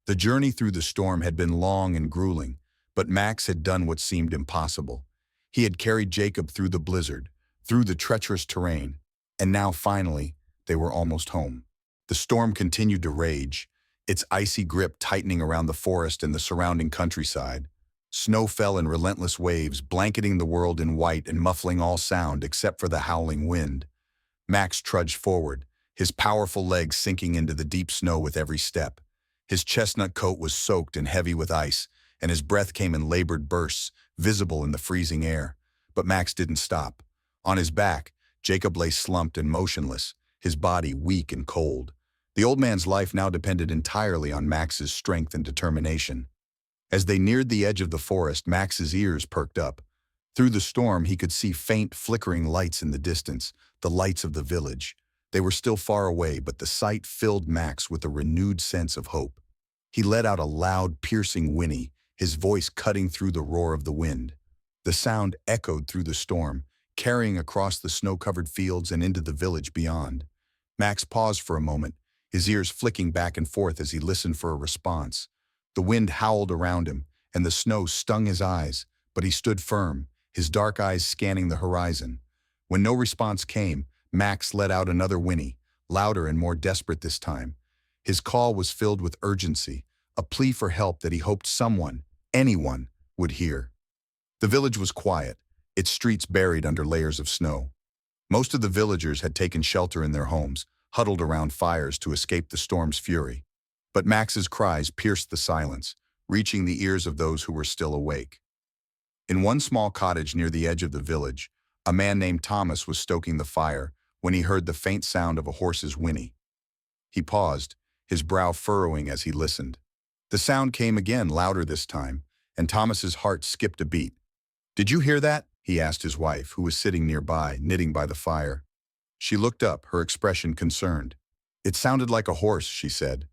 The journey through the storm had been long and grueling, but Max had done what seemed impossible. He had carried Jacob through the blizzard, through the treacherous terrain, and now finally, they were almost home. The storm continued to rage, its icy grip tightening around the forest and the surrounding countryside. Snow fell in relentless waves, blanketing the world in white and muffling all sound except for the howling wind. Max trudged forward, his powerful legs sinking into the deep snow with every step. His chestnut coat was soaked and heavy with ice, and his breath came in labored bursts, visible in the freezing air. But Max didn't stop. On his back, Jacob lay slumped and motionless, his body weak and cold. The old man's life now depended entirely on Max's strength and determination. As they neared the edge of the forest, Max's ears perked up. Through the storm, he could see faint, flickering lights in the distance, the lights of the village. They were still far away, but the sight filled Max with a renewed sense of hope. He let out a loud, piercing whinny, his voice cutting through the roar of the wind. The sound echoed through the storm, carrying across the snow-covered fields and into the village beyond. Max paused for a moment, his ears flicking back and forth as he listened for a response. The wind howled around him, and the snow stung his eyes, but he stood firm, his dark eyes scanning the horizon. When no response came, Max let out another whinny, louder and more desperate this time. His call was filled with urgency, a plea for help that he hoped someone, anyone, would hear. The village was quiet, its streets buried under layers of snow. Most of the villagers had taken shelter in their homes, huddled around fires to escape the storm's fury. But Max's cries pierced the silence, reaching the ears of those who were still awake. In one small cottage near the edge of the village, a man named Thomas was stoking the fire when he heard the faint sound of a horse's whinny. He paused, his brow furrowing as he listened. The sound came again, louder this time, and Thomas's heart skipped a beat. "Did you hear that?" he asked his wife, who was sitting nearby, knitting by the fire. She looked up, her expression concerned. "It sounded like a horse," she said.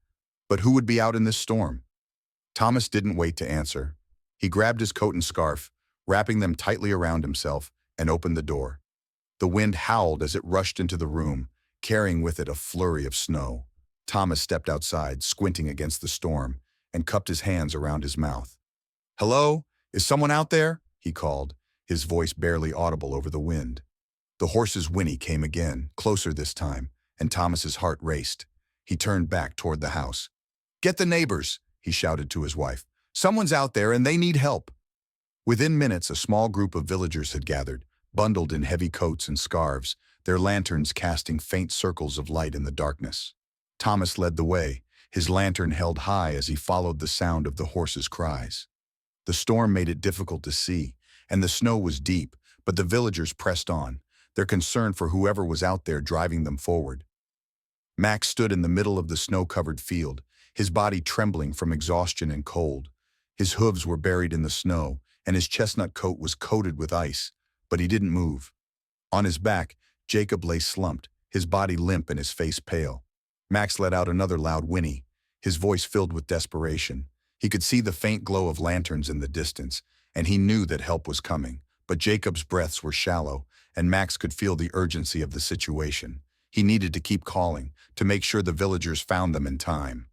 "But who would be out in this storm?" Thomas didn't wait to answer. He grabbed his coat and scarf, wrapping them tightly around himself, and opened the door. The wind howled as it rushed into the room, carrying with it a flurry of snow. Thomas stepped outside, squinting against the storm, and cupped his hands around his mouth. "Hello? Is someone out there?" he called, his voice barely audible over the wind. The horse's whinny came again, closer this time, and Thomas's heart raced. He turned back toward the house. "Get the neighbors," he shouted to his wife. "Someone's out there and they need help." Within minutes, a small group of villagers had gathered, bundled in heavy coats and scarves, their lanterns casting faint circles of light in the darkness. Thomas led the way, his lantern held high as he followed the sound of the horse's cries. The storm made it difficult to see, and the snow was deep, but the villagers pressed on, their concern for whoever was out there driving them forward. Max stood in the middle of the snow-covered field, his body trembling from exhaustion and cold. His hooves were buried in the snow, and his chestnut coat was coated with ice, but he didn't move. On his back, Jacob lay slumped, his body limp and his face pale. Max let out another loud whinny, his voice filled with desperation. He could see the faint glow of lanterns in the distance, and he knew that help was coming. But Jacob's breaths were shallow, and Max could feel the urgency of the situation. He needed to keep calling, to make sure the villagers found them in time.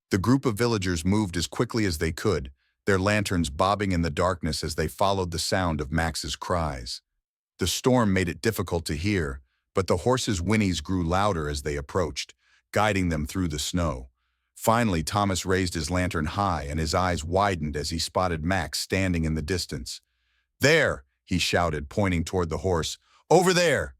The group of villagers moved as quickly as they could, their lanterns bobbing in the darkness as they followed the sound of Max's cries. The storm made it difficult to hear, but the horses' whinnies grew louder as they approached, guiding them through the snow. Finally, Thomas raised his lantern high, and his eyes widened as he spotted Max standing in the distance. "There!" he shouted, pointing toward the horse. "Over there!"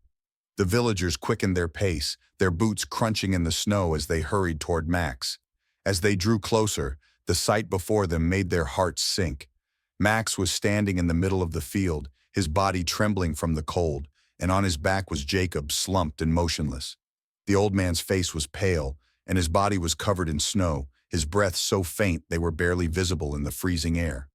The villagers quickened their pace, their boots crunching in the snow as they hurried toward Max. As they drew closer, the sight before them made their hearts sink. Max was standing in the middle of the field, his body trembling from the cold, and on his back was Jacob, slumped and motionless. The old man's face was pale, and his body was covered in snow, his breath so faint they were barely visible in the freezing air.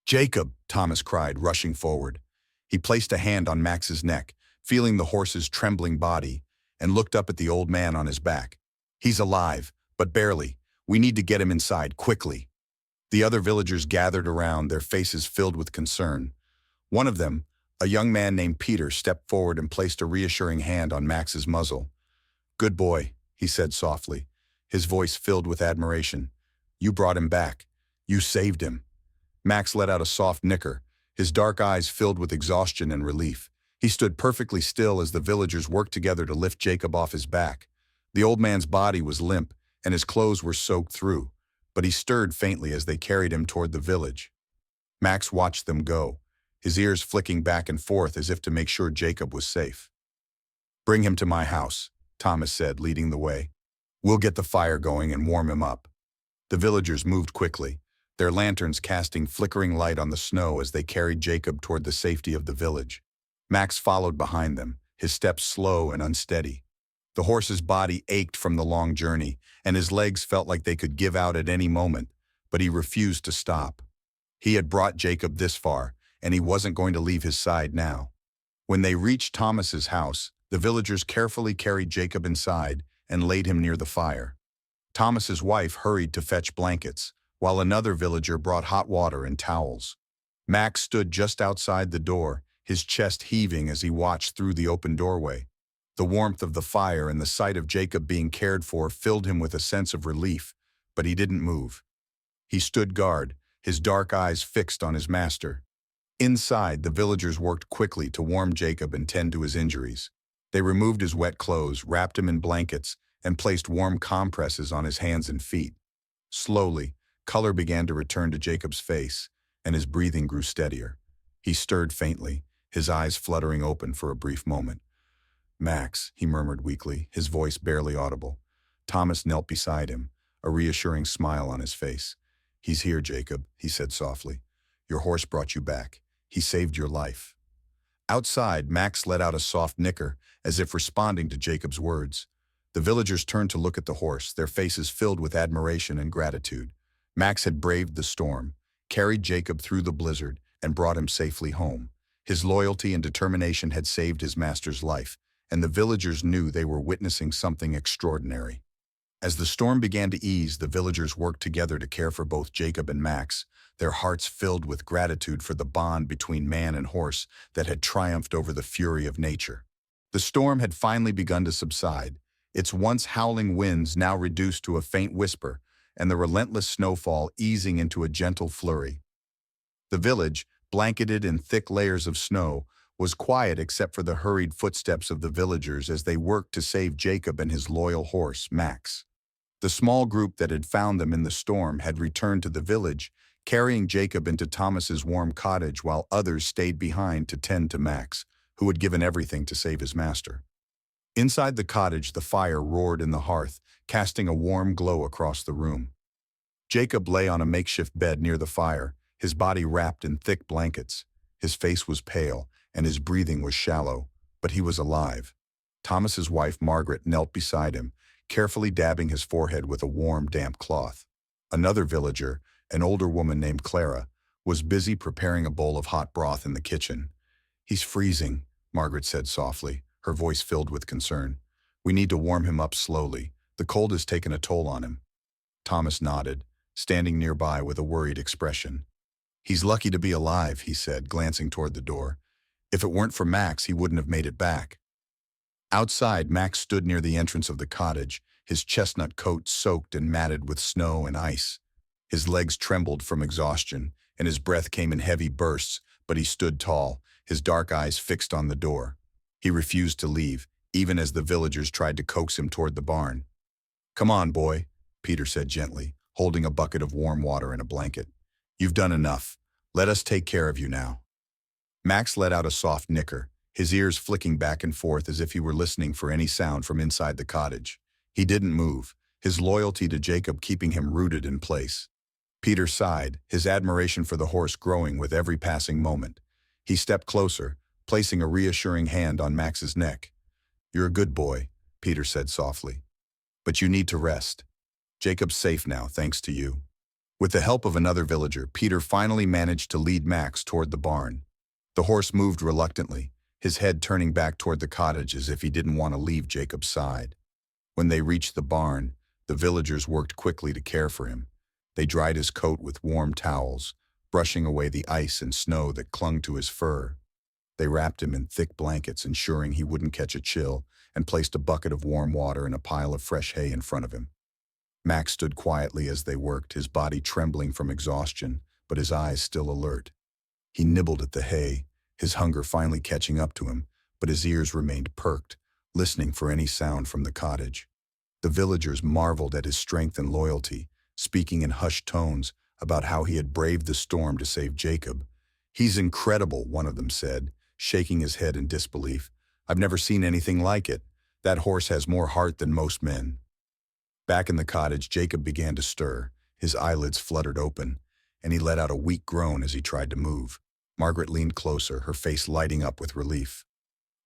"Jacob!" Thomas cried, rushing forward. He placed a hand on Max's neck, feeling the horse's trembling body, and looked up at the old man on his back. "He's alive, but barely. We need to get him inside, quickly." The other villagers gathered around, their faces filled with concern. One of them, a young man named Peter, stepped forward and placed a reassuring hand on Max's muzzle. "Good boy," he said softly, his voice filled with admiration. "You brought him back. You saved him." Max let out a soft nicker, his dark eyes filled with exhaustion and relief. He stood perfectly still as the villagers worked together to lift Jacob off his back. The old man's body was limp, and his clothes were soaked through, but he stirred faintly as they carried him toward the village. Max watched them go, his ears flicking back and forth as if to make sure Jacob was safe. "Bring him to my house," Thomas said, leading the way. "We'll get the fire going and warm him up." The villagers moved quickly, their lanterns casting flickering light on the snow as they carried Jacob toward the safety of the village. Max followed behind them, his steps slow and unsteady. The horse's body ached from the long journey, and his legs felt like they could give out at any moment, but he refused to stop. He had brought Jacob this far, and he wasn't going to leave his side now. When they reached Thomas's house, the villagers carefully carried Jacob inside and laid him near the fire. Thomas's wife hurried to fetch blankets, while another villager brought hot water and towels. Max stood just outside the door, his chest heaving as he watched through the open doorway. The warmth of the fire and the sight of Jacob being cared for filled him with a sense of relief, but he didn't move. He stood guard, his dark eyes fixed on his master. Inside, the villagers worked quickly to warm Jacob and tend to his injuries. They removed his wet clothes, wrapped him in blankets, and placed warm compresses on his hands and feet. Slowly, color began to return to Jacob's face, and his breathing grew steadier. He stirred faintly, his eyes fluttering open for a brief moment. "Max," he murmured weakly, his voice barely audible. Thomas knelt beside him, a reassuring smile on his face. "He's here, Jacob," he said softly. "Your horse brought you back. He saved your life." Outside, Max let out a soft nicker, as if responding to Jacob's words. The villagers turned to look at the horse, their faces filled with admiration and gratitude. Max had braved the storm, carried Jacob through the blizzard, and brought him safely home. His loyalty and determination had saved his master's life, and the villagers knew they were witnessing something extraordinary. As the storm began to ease, the villagers worked together to care for both Jacob and Max, their hearts filled with gratitude for the bond between man and horse that had triumphed over the fury of nature. The storm had finally begun to subside, its once howling winds now reduced to a faint whisper, and the relentless snowfall easing into a gentle flurry. The village, blanketed in thick layers of snow, was quiet except for the hurried footsteps of the villagers as they worked to save Jacob and his loyal horse, Max. The small group that had found them in the storm had returned to the village, carrying Jacob into Thomas's warm cottage while others stayed behind to tend to Max, who had given everything to save his master. Inside the cottage, the fire roared in the hearth, casting a warm glow across the room. Jacob lay on a makeshift bed near the fire, his body wrapped in thick blankets. His face was pale, and his breathing was shallow, but he was alive. Thomas's wife, Margaret, knelt beside him, carefully dabbing his forehead with a warm, damp cloth. Another villager, an older woman named Clara, was busy preparing a bowl of hot broth in the kitchen. "He's freezing," Margaret said softly, her voice filled with concern. "We need to warm him up slowly. The cold has taken a toll on him." Thomas nodded, standing nearby with a worried expression. "He's lucky to be alive," he said, glancing toward the door. "If it weren't for Max, he wouldn't have made it back." Outside, Max stood near the entrance of the cottage, his chestnut coat soaked and matted with snow and ice. His legs trembled from exhaustion, and his breath came in heavy bursts, but he stood tall, his dark eyes fixed on the door. He refused to leave, even as the villagers tried to coax him toward the barn. "Come on, boy," Peter said gently, holding a bucket of warm water and a blanket. "You've done enough. Let us take care of you now." Max let out a soft nicker, his ears flicking back and forth as if he were listening for any sound from inside the cottage. He didn't move, his loyalty to Jacob keeping him rooted in place. Peter sighed, his admiration for the horse growing with every passing moment. He stepped closer, placing a reassuring hand on Max's neck. "You're a good boy," Peter said softly. "But you need to rest. Jacob's safe now, thanks to you." With the help of another villager, Peter finally managed to lead Max toward the barn. The horse moved reluctantly, his head turning back toward the cottage as if he didn't want to leave Jacob's side. When they reached the barn, the villagers worked quickly to care for him. They dried his coat with warm towels, brushing away the ice and snow that clung to his fur. They wrapped him in thick blankets, ensuring he wouldn't catch a chill, and placed a bucket of warm water and a pile of fresh hay in front of him. Max stood quietly as they worked, his body trembling from exhaustion, but his eyes still alert. He nibbled at the hay, his hunger finally catching up to him, but his ears remained perked, listening for any sound from the cottage. The villagers marveled at his strength and loyalty, speaking in hushed tones about how he had braved the storm to save Jacob. "He's incredible," one of them said, shaking his head in disbelief. "I've never seen anything like it. That horse has more heart than most men." Back in the cottage, Jacob began to stir. His eyelids fluttered open, and he let out a weak groan as he tried to move. Margaret leaned closer, her face lighting up with relief.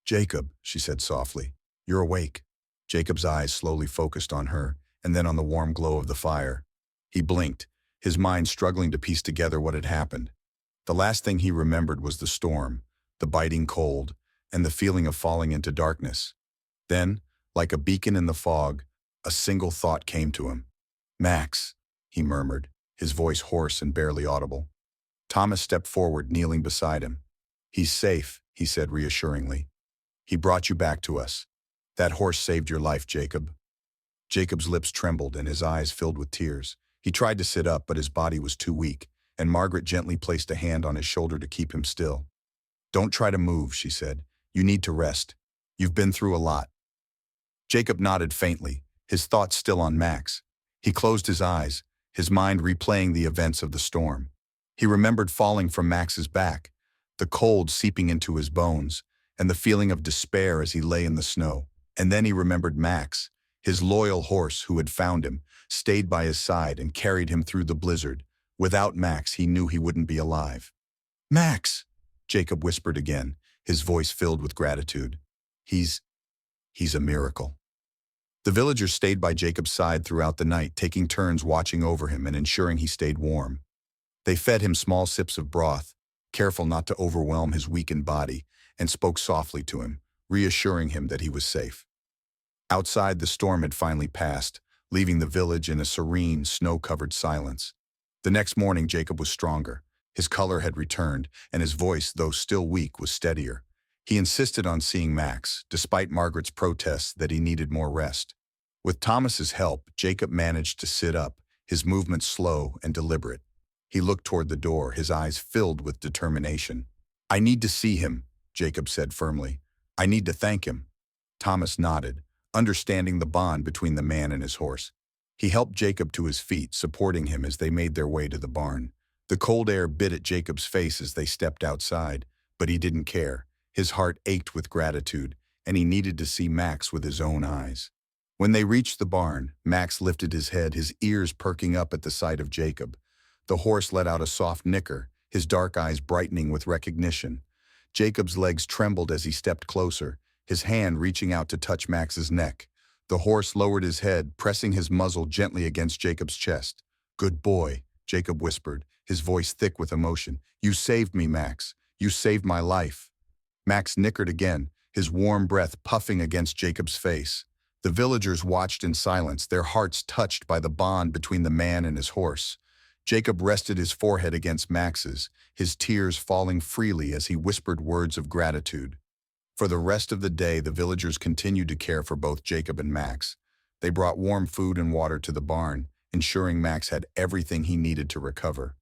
"Jacob," she said softly, "you're awake." Jacob's eyes slowly focused on her, and then on the warm glow of the fire. He blinked, his mind struggling to piece together what had happened. The last thing he remembered was the storm, the biting cold, and the feeling of falling into darkness. Then, like a beacon in the fog, a single thought came to him. "Max," he murmured, his voice hoarse and barely audible. Thomas stepped forward, kneeling beside him. "He's safe," he said reassuringly. "He brought you back to us. That horse saved your life, Jacob." Jacob's lips trembled and his eyes filled with tears. He tried to sit up, but his body was too weak, and Margaret gently placed a hand on his shoulder to keep him still. "Don't try to move," she said. "You need to rest. You've been through a lot." Jacob nodded faintly, his thoughts still on Max. He closed his eyes, his mind replaying the events of the storm. He remembered falling from Max's back, the cold seeping into his bones, and the feeling of despair as he lay in the snow. And then he remembered Max, his loyal horse who had found him, stayed by his side and carried him through the blizzard. Without Max, he knew he wouldn't be alive. "Max," Jacob whispered again, his voice filled with gratitude. He's a miracle." The villagers stayed by Jacob's side throughout the night, taking turns watching over him and ensuring he stayed warm. They fed him small sips of broth, careful not to overwhelm his weakened body, and spoke softly to him, reassuring him that he was safe. Outside, the storm had finally passed, leaving the village in a serene, snow-covered silence. The next morning, Jacob was stronger. His color had returned, and his voice, though still weak, was steadier. He insisted on seeing Max, despite Margaret's protests that he needed more rest. With Thomas's help, Jacob managed to sit up, his movements slow and deliberate. He looked toward the door, his eyes filled with determination. "I need to see him," Jacob said firmly. "I need to thank him." Thomas nodded, understanding the bond between the man and his horse. He helped Jacob to his feet, supporting him as they made their way to the barn. The cold air bit at Jacob's face as they stepped outside, but he didn't care. His heart ached with gratitude, and he needed to see Max with his own eyes. When they reached the barn, Max lifted his head, his ears perking up at the sight of Jacob. The horse let out a soft nicker, his dark eyes brightening with recognition. Jacob's legs trembled as he stepped closer, his hand reaching out to touch Max's neck. The horse lowered his head, pressing his muzzle gently against Jacob's chest. "Good boy," Jacob whispered, his voice thick with emotion. "You saved me, Max. You saved my life." Max nickered again, his warm breath puffing against Jacob's face. The villagers watched in silence, their hearts touched by the bond between the man and his horse. Jacob rested his forehead against Max's, his tears falling freely as he whispered words of gratitude. For the rest of the day, the villagers continued to care for both Jacob and Max. They brought warm food and water to the barn, ensuring Max had everything he needed to recover.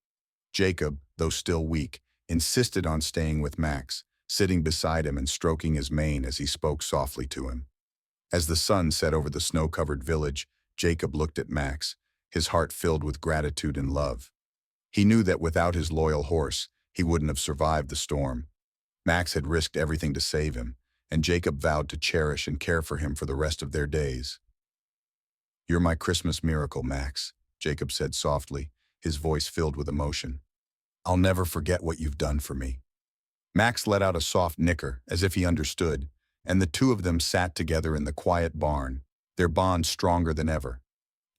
Jacob, though still weak, insisted on staying with Max, sitting beside him and stroking his mane as he spoke softly to him. As the sun set over the snow-covered village, Jacob looked at Max, his heart filled with gratitude and love. He knew that without his loyal horse, he wouldn't have survived the storm. Max had risked everything to save him, and Jacob vowed to cherish and care for him for the rest of their days. "You're my Christmas miracle, Max," Jacob said softly, his voice filled with emotion. "I'll never forget what you've done for me." Max let out a soft nicker, as if he understood, and the two of them sat together in the quiet barn, their bond stronger than ever.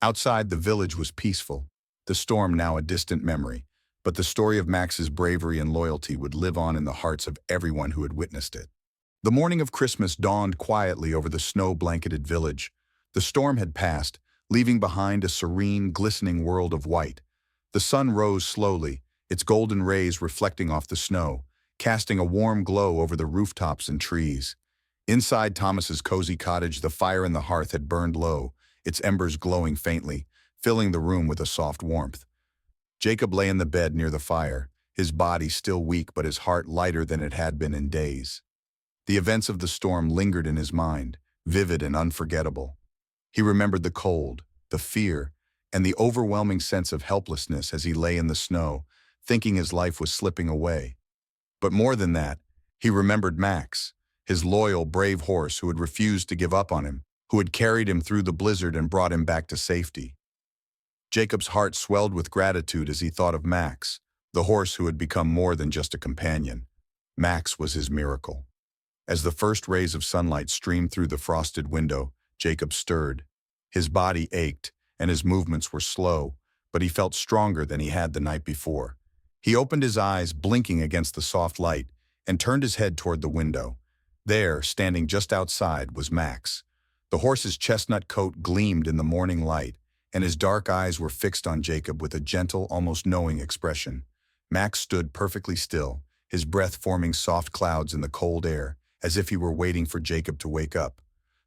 Outside, the village was peaceful. the storm now a distant memory, but the story of Max's bravery and loyalty would live on in the hearts of everyone who had witnessed it. The morning of Christmas dawned quietly over the snow-blanketed village. The storm had passed, leaving behind a serene, glistening world of white. The sun rose slowly, its golden rays reflecting off the snow, casting a warm glow over the rooftops and trees. Inside Thomas's cozy cottage, the fire in the hearth had burned low, its embers glowing faintly, filling the room with a soft warmth. Jacob lay in the bed near the fire, his body still weak but his heart lighter than it had been in days. The events of the storm lingered in his mind, vivid and unforgettable. He remembered the cold, the fear, and the overwhelming sense of helplessness as he lay in the snow, thinking his life was slipping away. But more than that, he remembered Max, his loyal, brave horse who had refused to give up on him, who had carried him through the blizzard and brought him back to safety. Jacob's heart swelled with gratitude as he thought of Max, the horse who had become more than just a companion. Max was his miracle. As the first rays of sunlight streamed through the frosted window, Jacob stirred. His body ached, and his movements were slow, but he felt stronger than he had the night before. He opened his eyes, blinking against the soft light, and turned his head toward the window. There, standing just outside, was Max. The horse's chestnut coat gleamed in the morning light, and his dark eyes were fixed on Jacob with a gentle, almost knowing expression. Max stood perfectly still, his breath forming soft clouds in the cold air, as if he were waiting for Jacob to wake up.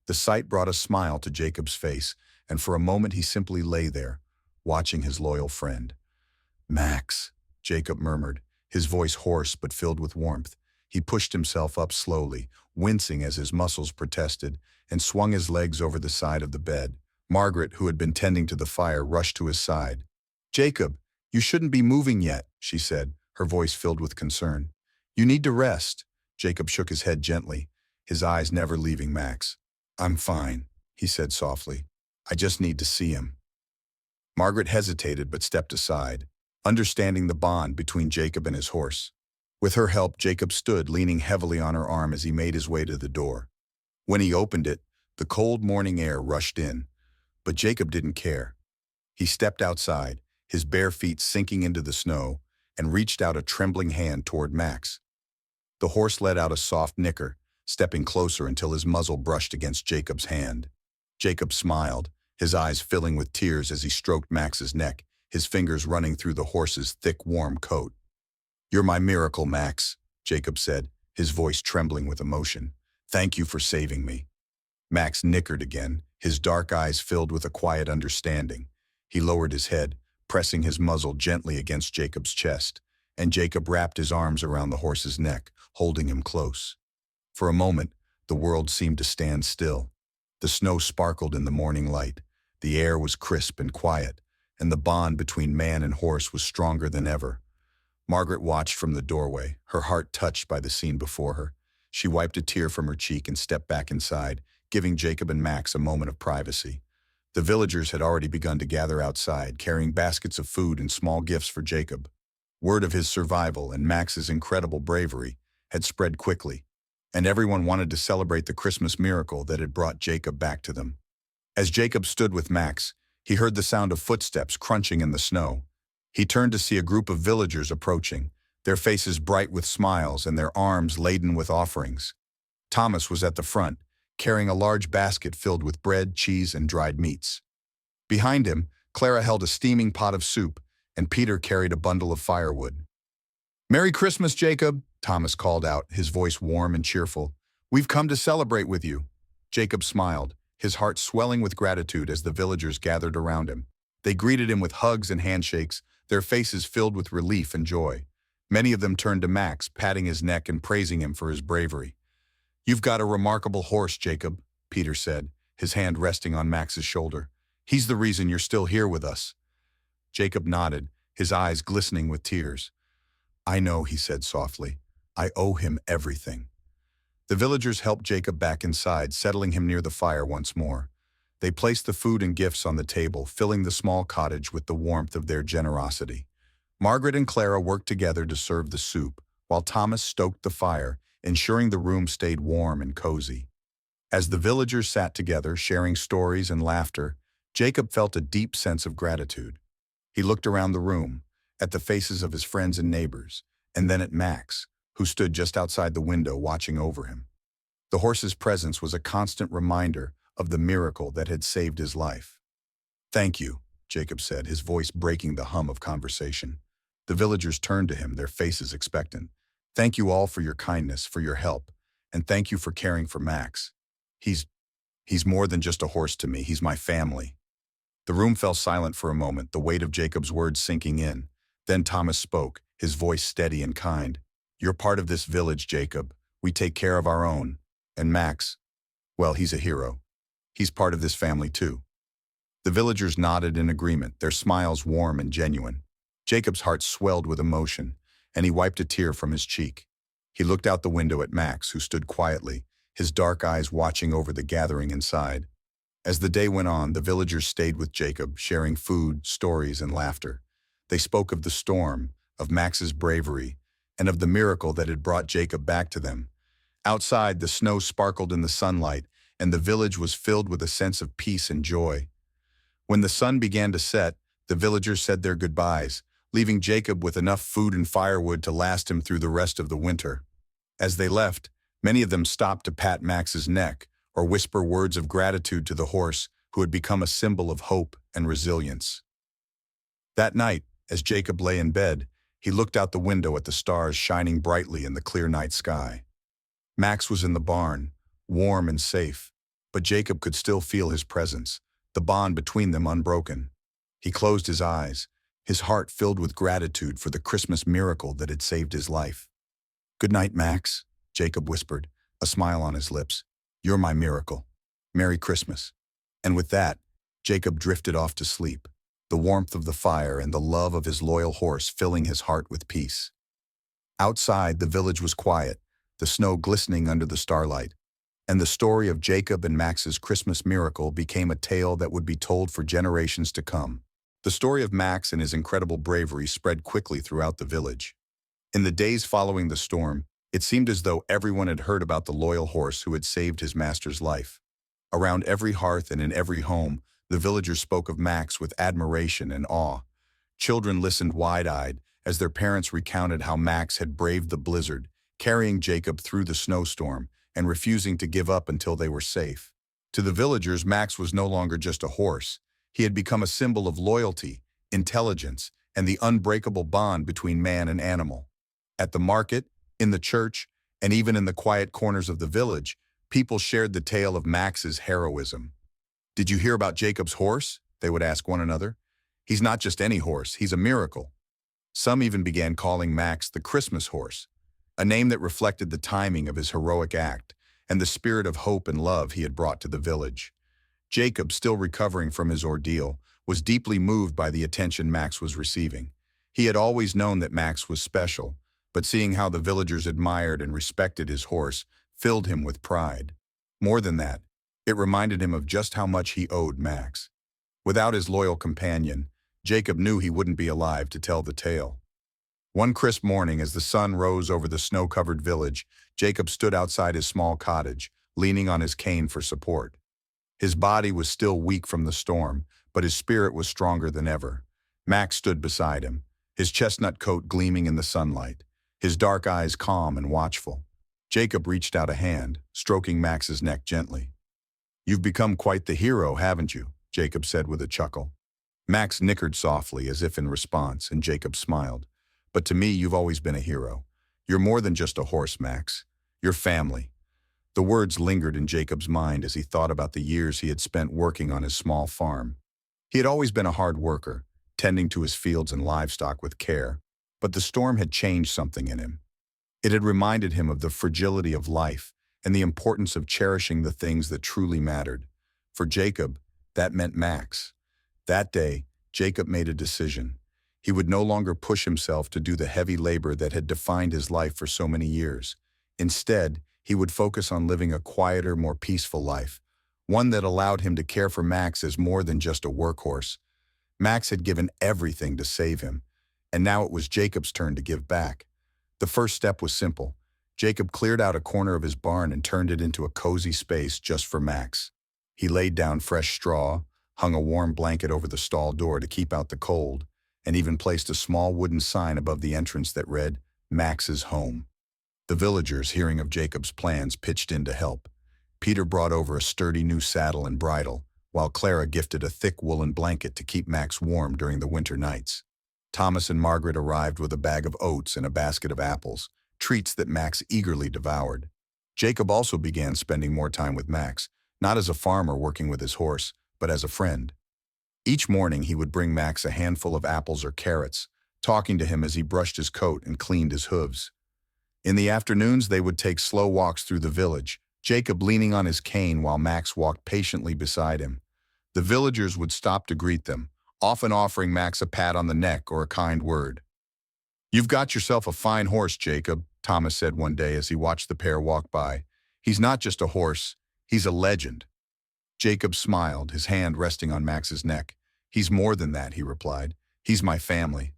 The sight brought a smile to Jacob's face, and for a moment he simply lay there, watching his loyal friend. "Max," Jacob murmured, his voice hoarse but filled with warmth. He pushed himself up slowly, wincing as his muscles protested, and swung his legs over the side of the bed. Margaret, who had been tending to the fire, rushed to his side. "Jacob, you shouldn't be moving yet," she said, her voice filled with concern. "You need to rest." Jacob shook his head gently, his eyes never leaving Max. "I'm fine," he said softly. "I just need to see him." Margaret hesitated but stepped aside, understanding the bond between Jacob and his horse. With her help, Jacob stood, leaning heavily on her arm as he made his way to the door. When he opened it, the cold morning air rushed in, but Jacob didn't care. He stepped outside, his bare feet sinking into the snow, and reached out a trembling hand toward Max. The horse let out a soft nicker, stepping closer until his muzzle brushed against Jacob's hand. Jacob smiled, his eyes filling with tears as he stroked Max's neck, his fingers running through the horse's thick, warm coat. "You're my miracle, Max," Jacob said, his voice trembling with emotion. "Thank you for saving me." Max nickered again, his dark eyes filled with a quiet understanding. He lowered his head, pressing his muzzle gently against Jacob's chest, and Jacob wrapped his arms around the horse's neck, holding him close. For a moment, the world seemed to stand still. The snow sparkled in the morning light, the air was crisp and quiet, and the bond between man and horse was stronger than ever. Margaret watched from the doorway, her heart touched by the scene before her. She wiped a tear from her cheek and stepped back inside, giving Jacob and Max a moment of privacy. The villagers had already begun to gather outside, carrying baskets of food and small gifts for Jacob. Word of his survival and Max's incredible bravery had spread quickly, and everyone wanted to celebrate the Christmas miracle that had brought Jacob back to them. As Jacob stood with Max, he heard the sound of footsteps crunching in the snow. He turned to see a group of villagers approaching, their faces bright with smiles and their arms laden with offerings. Thomas was at the front, carrying a large basket filled with bread, cheese, and dried meats. Behind him, Clara held a steaming pot of soup, and Peter carried a bundle of firewood. "Merry Christmas, Jacob," Thomas called out, his voice warm and cheerful. "We've come to celebrate with you." Jacob smiled, his heart swelling with gratitude as the villagers gathered around him. They greeted him with hugs and handshakes, their faces filled with relief and joy. Many of them turned to Max, patting his neck and praising him for his bravery. "You've got a remarkable horse, Jacob," Peter said, his hand resting on Max's shoulder. "He's the reason you're still here with us." Jacob nodded, his eyes glistening with tears. "I know," he said softly. "I owe him everything." The villagers helped Jacob back inside, settling him near the fire once more. They placed the food and gifts on the table, filling the small cottage with the warmth of their generosity. Margaret and Clara worked together to serve the soup, while Thomas stoked the fire, ensuring the room stayed warm and cozy. As the villagers sat together, sharing stories and laughter, Jacob felt a deep sense of gratitude. He looked around the room, at the faces of his friends and neighbors, and then at Max, who stood just outside the window watching over him. The horse's presence was a constant reminder of the miracle that had saved his life. "Thank you," Jacob said, his voice breaking the hum of conversation. The villagers turned to him, their faces expectant. "Thank you all for your kindness, for your help, and thank you for caring for Max. He's more than just a horse to me, he's my family." The room fell silent for a moment, the weight of Jacob's words sinking in. Then Thomas spoke, his voice steady and kind. "You're part of this village, Jacob. We take care of our own. And Max, well, he's a hero. He's part of this family too." The villagers nodded in agreement, their smiles warm and genuine. Jacob's heart swelled with emotion, and he wiped a tear from his cheek. He looked out the window at Max, who stood quietly, his dark eyes watching over the gathering inside. As the day went on, the villagers stayed with Jacob, sharing food, stories, and laughter. They spoke of the storm, of Max's bravery, and of the miracle that had brought Jacob back to them. Outside, the snow sparkled in the sunlight, and the village was filled with a sense of peace and joy. When the sun began to set, the villagers said their goodbyes, leaving Jacob with enough food and firewood to last him through the rest of the winter. As they left, many of them stopped to pat Max's neck or whisper words of gratitude to the horse who had become a symbol of hope and resilience. That night, as Jacob lay in bed, he looked out the window at the stars shining brightly in the clear night sky. Max was in the barn, warm and safe, but Jacob could still feel his presence, the bond between them unbroken. He closed his eyes, his heart filled with gratitude for the Christmas miracle that had saved his life. "Good night, Max," Jacob whispered, a smile on his lips. "You're my miracle. Merry Christmas." And with that, Jacob drifted off to sleep, the warmth of the fire and the love of his loyal horse filling his heart with peace. Outside, the village was quiet, the snow glistening under the starlight, and the story of Jacob and Max's Christmas miracle became a tale that would be told for generations to come. The story of Max and his incredible bravery spread quickly throughout the village. In the days following the storm, it seemed as though everyone had heard about the loyal horse who had saved his master's life. Around every hearth and in every home, the villagers spoke of Max with admiration and awe. Children listened wide-eyed as their parents recounted how Max had braved the blizzard, carrying Jacob through the snowstorm and refusing to give up until they were safe. To the villagers, Max was no longer just a horse. He had become a symbol of loyalty, intelligence, and the unbreakable bond between man and animal. At the market, in the church, and even in the quiet corners of the village, people shared the tale of Max's heroism. "Did you hear about Jacob's horse?" they would ask one another. "He's not just any horse, he's a miracle." Some even began calling Max the Christmas horse, a name that reflected the timing of his heroic act and the spirit of hope and love he had brought to the village. Jacob, still recovering from his ordeal, was deeply moved by the attention Max was receiving. He had always known that Max was special, but seeing how the villagers admired and respected his horse filled him with pride. More than that, it reminded him of just how much he owed Max. Without his loyal companion, Jacob knew he wouldn't be alive to tell the tale. One crisp morning, as the sun rose over the snow-covered village, Jacob stood outside his small cottage, leaning on his cane for support. His body was still weak from the storm, but his spirit was stronger than ever. Max stood beside him, his chestnut coat gleaming in the sunlight, his dark eyes calm and watchful. Jacob reached out a hand, stroking Max's neck gently. "You've become quite the hero, haven't you?" Jacob said with a chuckle. Max nickered softly, as if in response, and Jacob smiled. "But to me, you've always been a hero. You're more than just a horse, Max. You're family." The words lingered in Jacob's mind as he thought about the years he had spent working on his small farm. He had always been a hard worker, tending to his fields and livestock with care, but the storm had changed something in him. It had reminded him of the fragility of life and the importance of cherishing the things that truly mattered. For Jacob, that meant Max. That day, Jacob made a decision. He would no longer push himself to do the heavy labor that had defined his life for so many years. Instead, he would focus on living a quieter, more peaceful life, one that allowed him to care for Max as more than just a workhorse. Max had given everything to save him, and now it was Jacob's turn to give back. The first step was simple. Jacob cleared out a corner of his barn and turned it into a cozy space just for Max. He laid down fresh straw, hung a warm blanket over the stall door to keep out the cold, and even placed a small wooden sign above the entrance that read, "Max's Home." The villagers, hearing of Jacob's plans, pitched in to help. Peter brought over a sturdy new saddle and bridle, while Clara gifted a thick woolen blanket to keep Max warm during the winter nights. Thomas and Margaret arrived with a bag of oats and a basket of apples, treats that Max eagerly devoured. Jacob also began spending more time with Max, not as a farmer working with his horse, but as a friend. Each morning he would bring Max a handful of apples or carrots, talking to him as he brushed his coat and cleaned his hooves. In the afternoons they would take slow walks through the village, Jacob leaning on his cane while Max walked patiently beside him. The villagers would stop to greet them, often offering Max a pat on the neck or a kind word. "You've got yourself a fine horse, Jacob," Thomas said one day as he watched the pair walk by. "He's not just a horse, he's a legend." Jacob smiled, his hand resting on Max's neck. "He's more than that," he replied. "He's my family."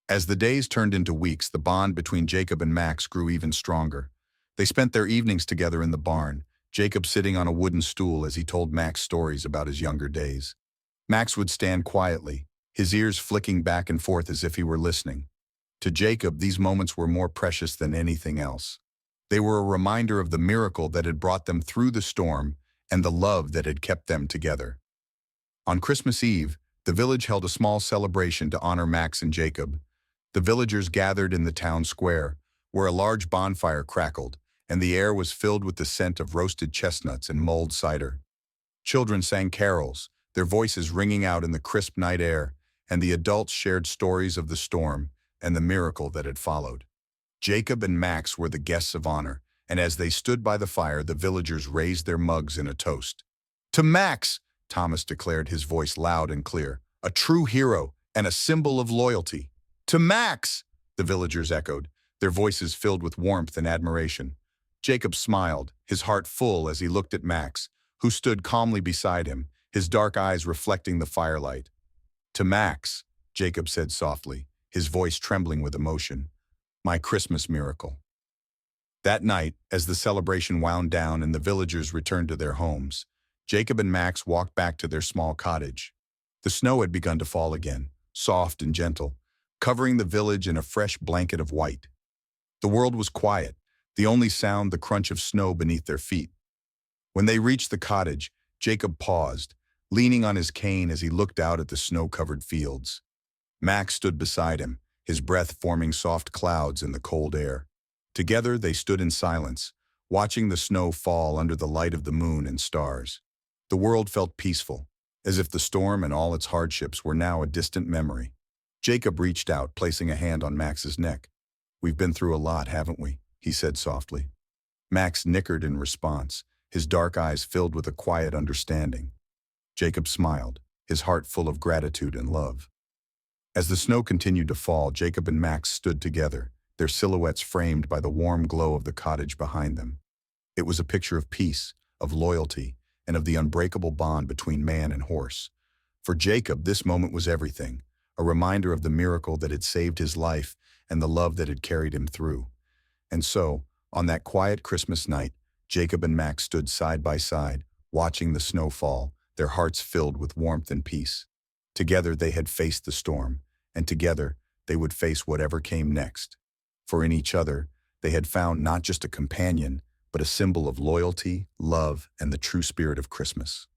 As the days turned into weeks, the bond between Jacob and Max grew even stronger. They spent their evenings together in the barn, Jacob sitting on a wooden stool as he told Max stories about his younger days. Max would stand quietly, his ears flicking back and forth as if he were listening. To Jacob, these moments were more precious than anything else. They were a reminder of the miracle that had brought them through the storm and the love that had kept them together. On Christmas Eve, the village held a small celebration to honor Max and Jacob. The villagers gathered in the town square, where a large bonfire crackled, and the air was filled with the scent of roasted chestnuts and mulled cider. Children sang carols, their voices ringing out in the crisp night air, and the adults shared stories of the storm and the miracle that had followed. Jacob and Max were the guests of honor, and as they stood by the fire, the villagers raised their mugs in a toast. "To Max," Thomas declared, his voice loud and clear, "a true hero and a symbol of loyalty." "To Max," the villagers echoed, their voices filled with warmth and admiration. Jacob smiled, his heart full as he looked at Max, who stood calmly beside him, his dark eyes reflecting the firelight. "To Max," Jacob said softly, his voice trembling with emotion, "my Christmas miracle." That night, as the celebration wound down and the villagers returned to their homes, Jacob and Max walked back to their small cottage. The snow had begun to fall again, soft and gentle, covering the village in a fresh blanket of white. The world was quiet, the only sound the crunch of snow beneath their feet. When they reached the cottage, Jacob paused, leaning on his cane as he looked out at the snow-covered fields. Max stood beside him, his breath forming soft clouds in the cold air. Together they stood in silence, watching the snow fall under the light of the moon and stars. The world felt peaceful, as if the storm and all its hardships were now a distant memory. Jacob reached out, placing a hand on Max's neck. "We've been through a lot, haven't we?" he said softly. Max nickered in response, his dark eyes filled with a quiet understanding. Jacob smiled, his heart full of gratitude and love. As the snow continued to fall, Jacob and Max stood together, their silhouettes framed by the warm glow of the cottage behind them. It was a picture of peace, of loyalty, and of the unbreakable bond between man and horse. For Jacob, this moment was everything, a reminder of the miracle that had saved his life and the love that had carried him through. And so, on that quiet Christmas night, Jacob and Max stood side by side, watching the snow fall, their hearts filled with warmth and peace. Together they had faced the storm, and together they would face whatever came next. For in each other, they had found not just a companion, but a symbol of loyalty, love, and the true spirit of Christmas.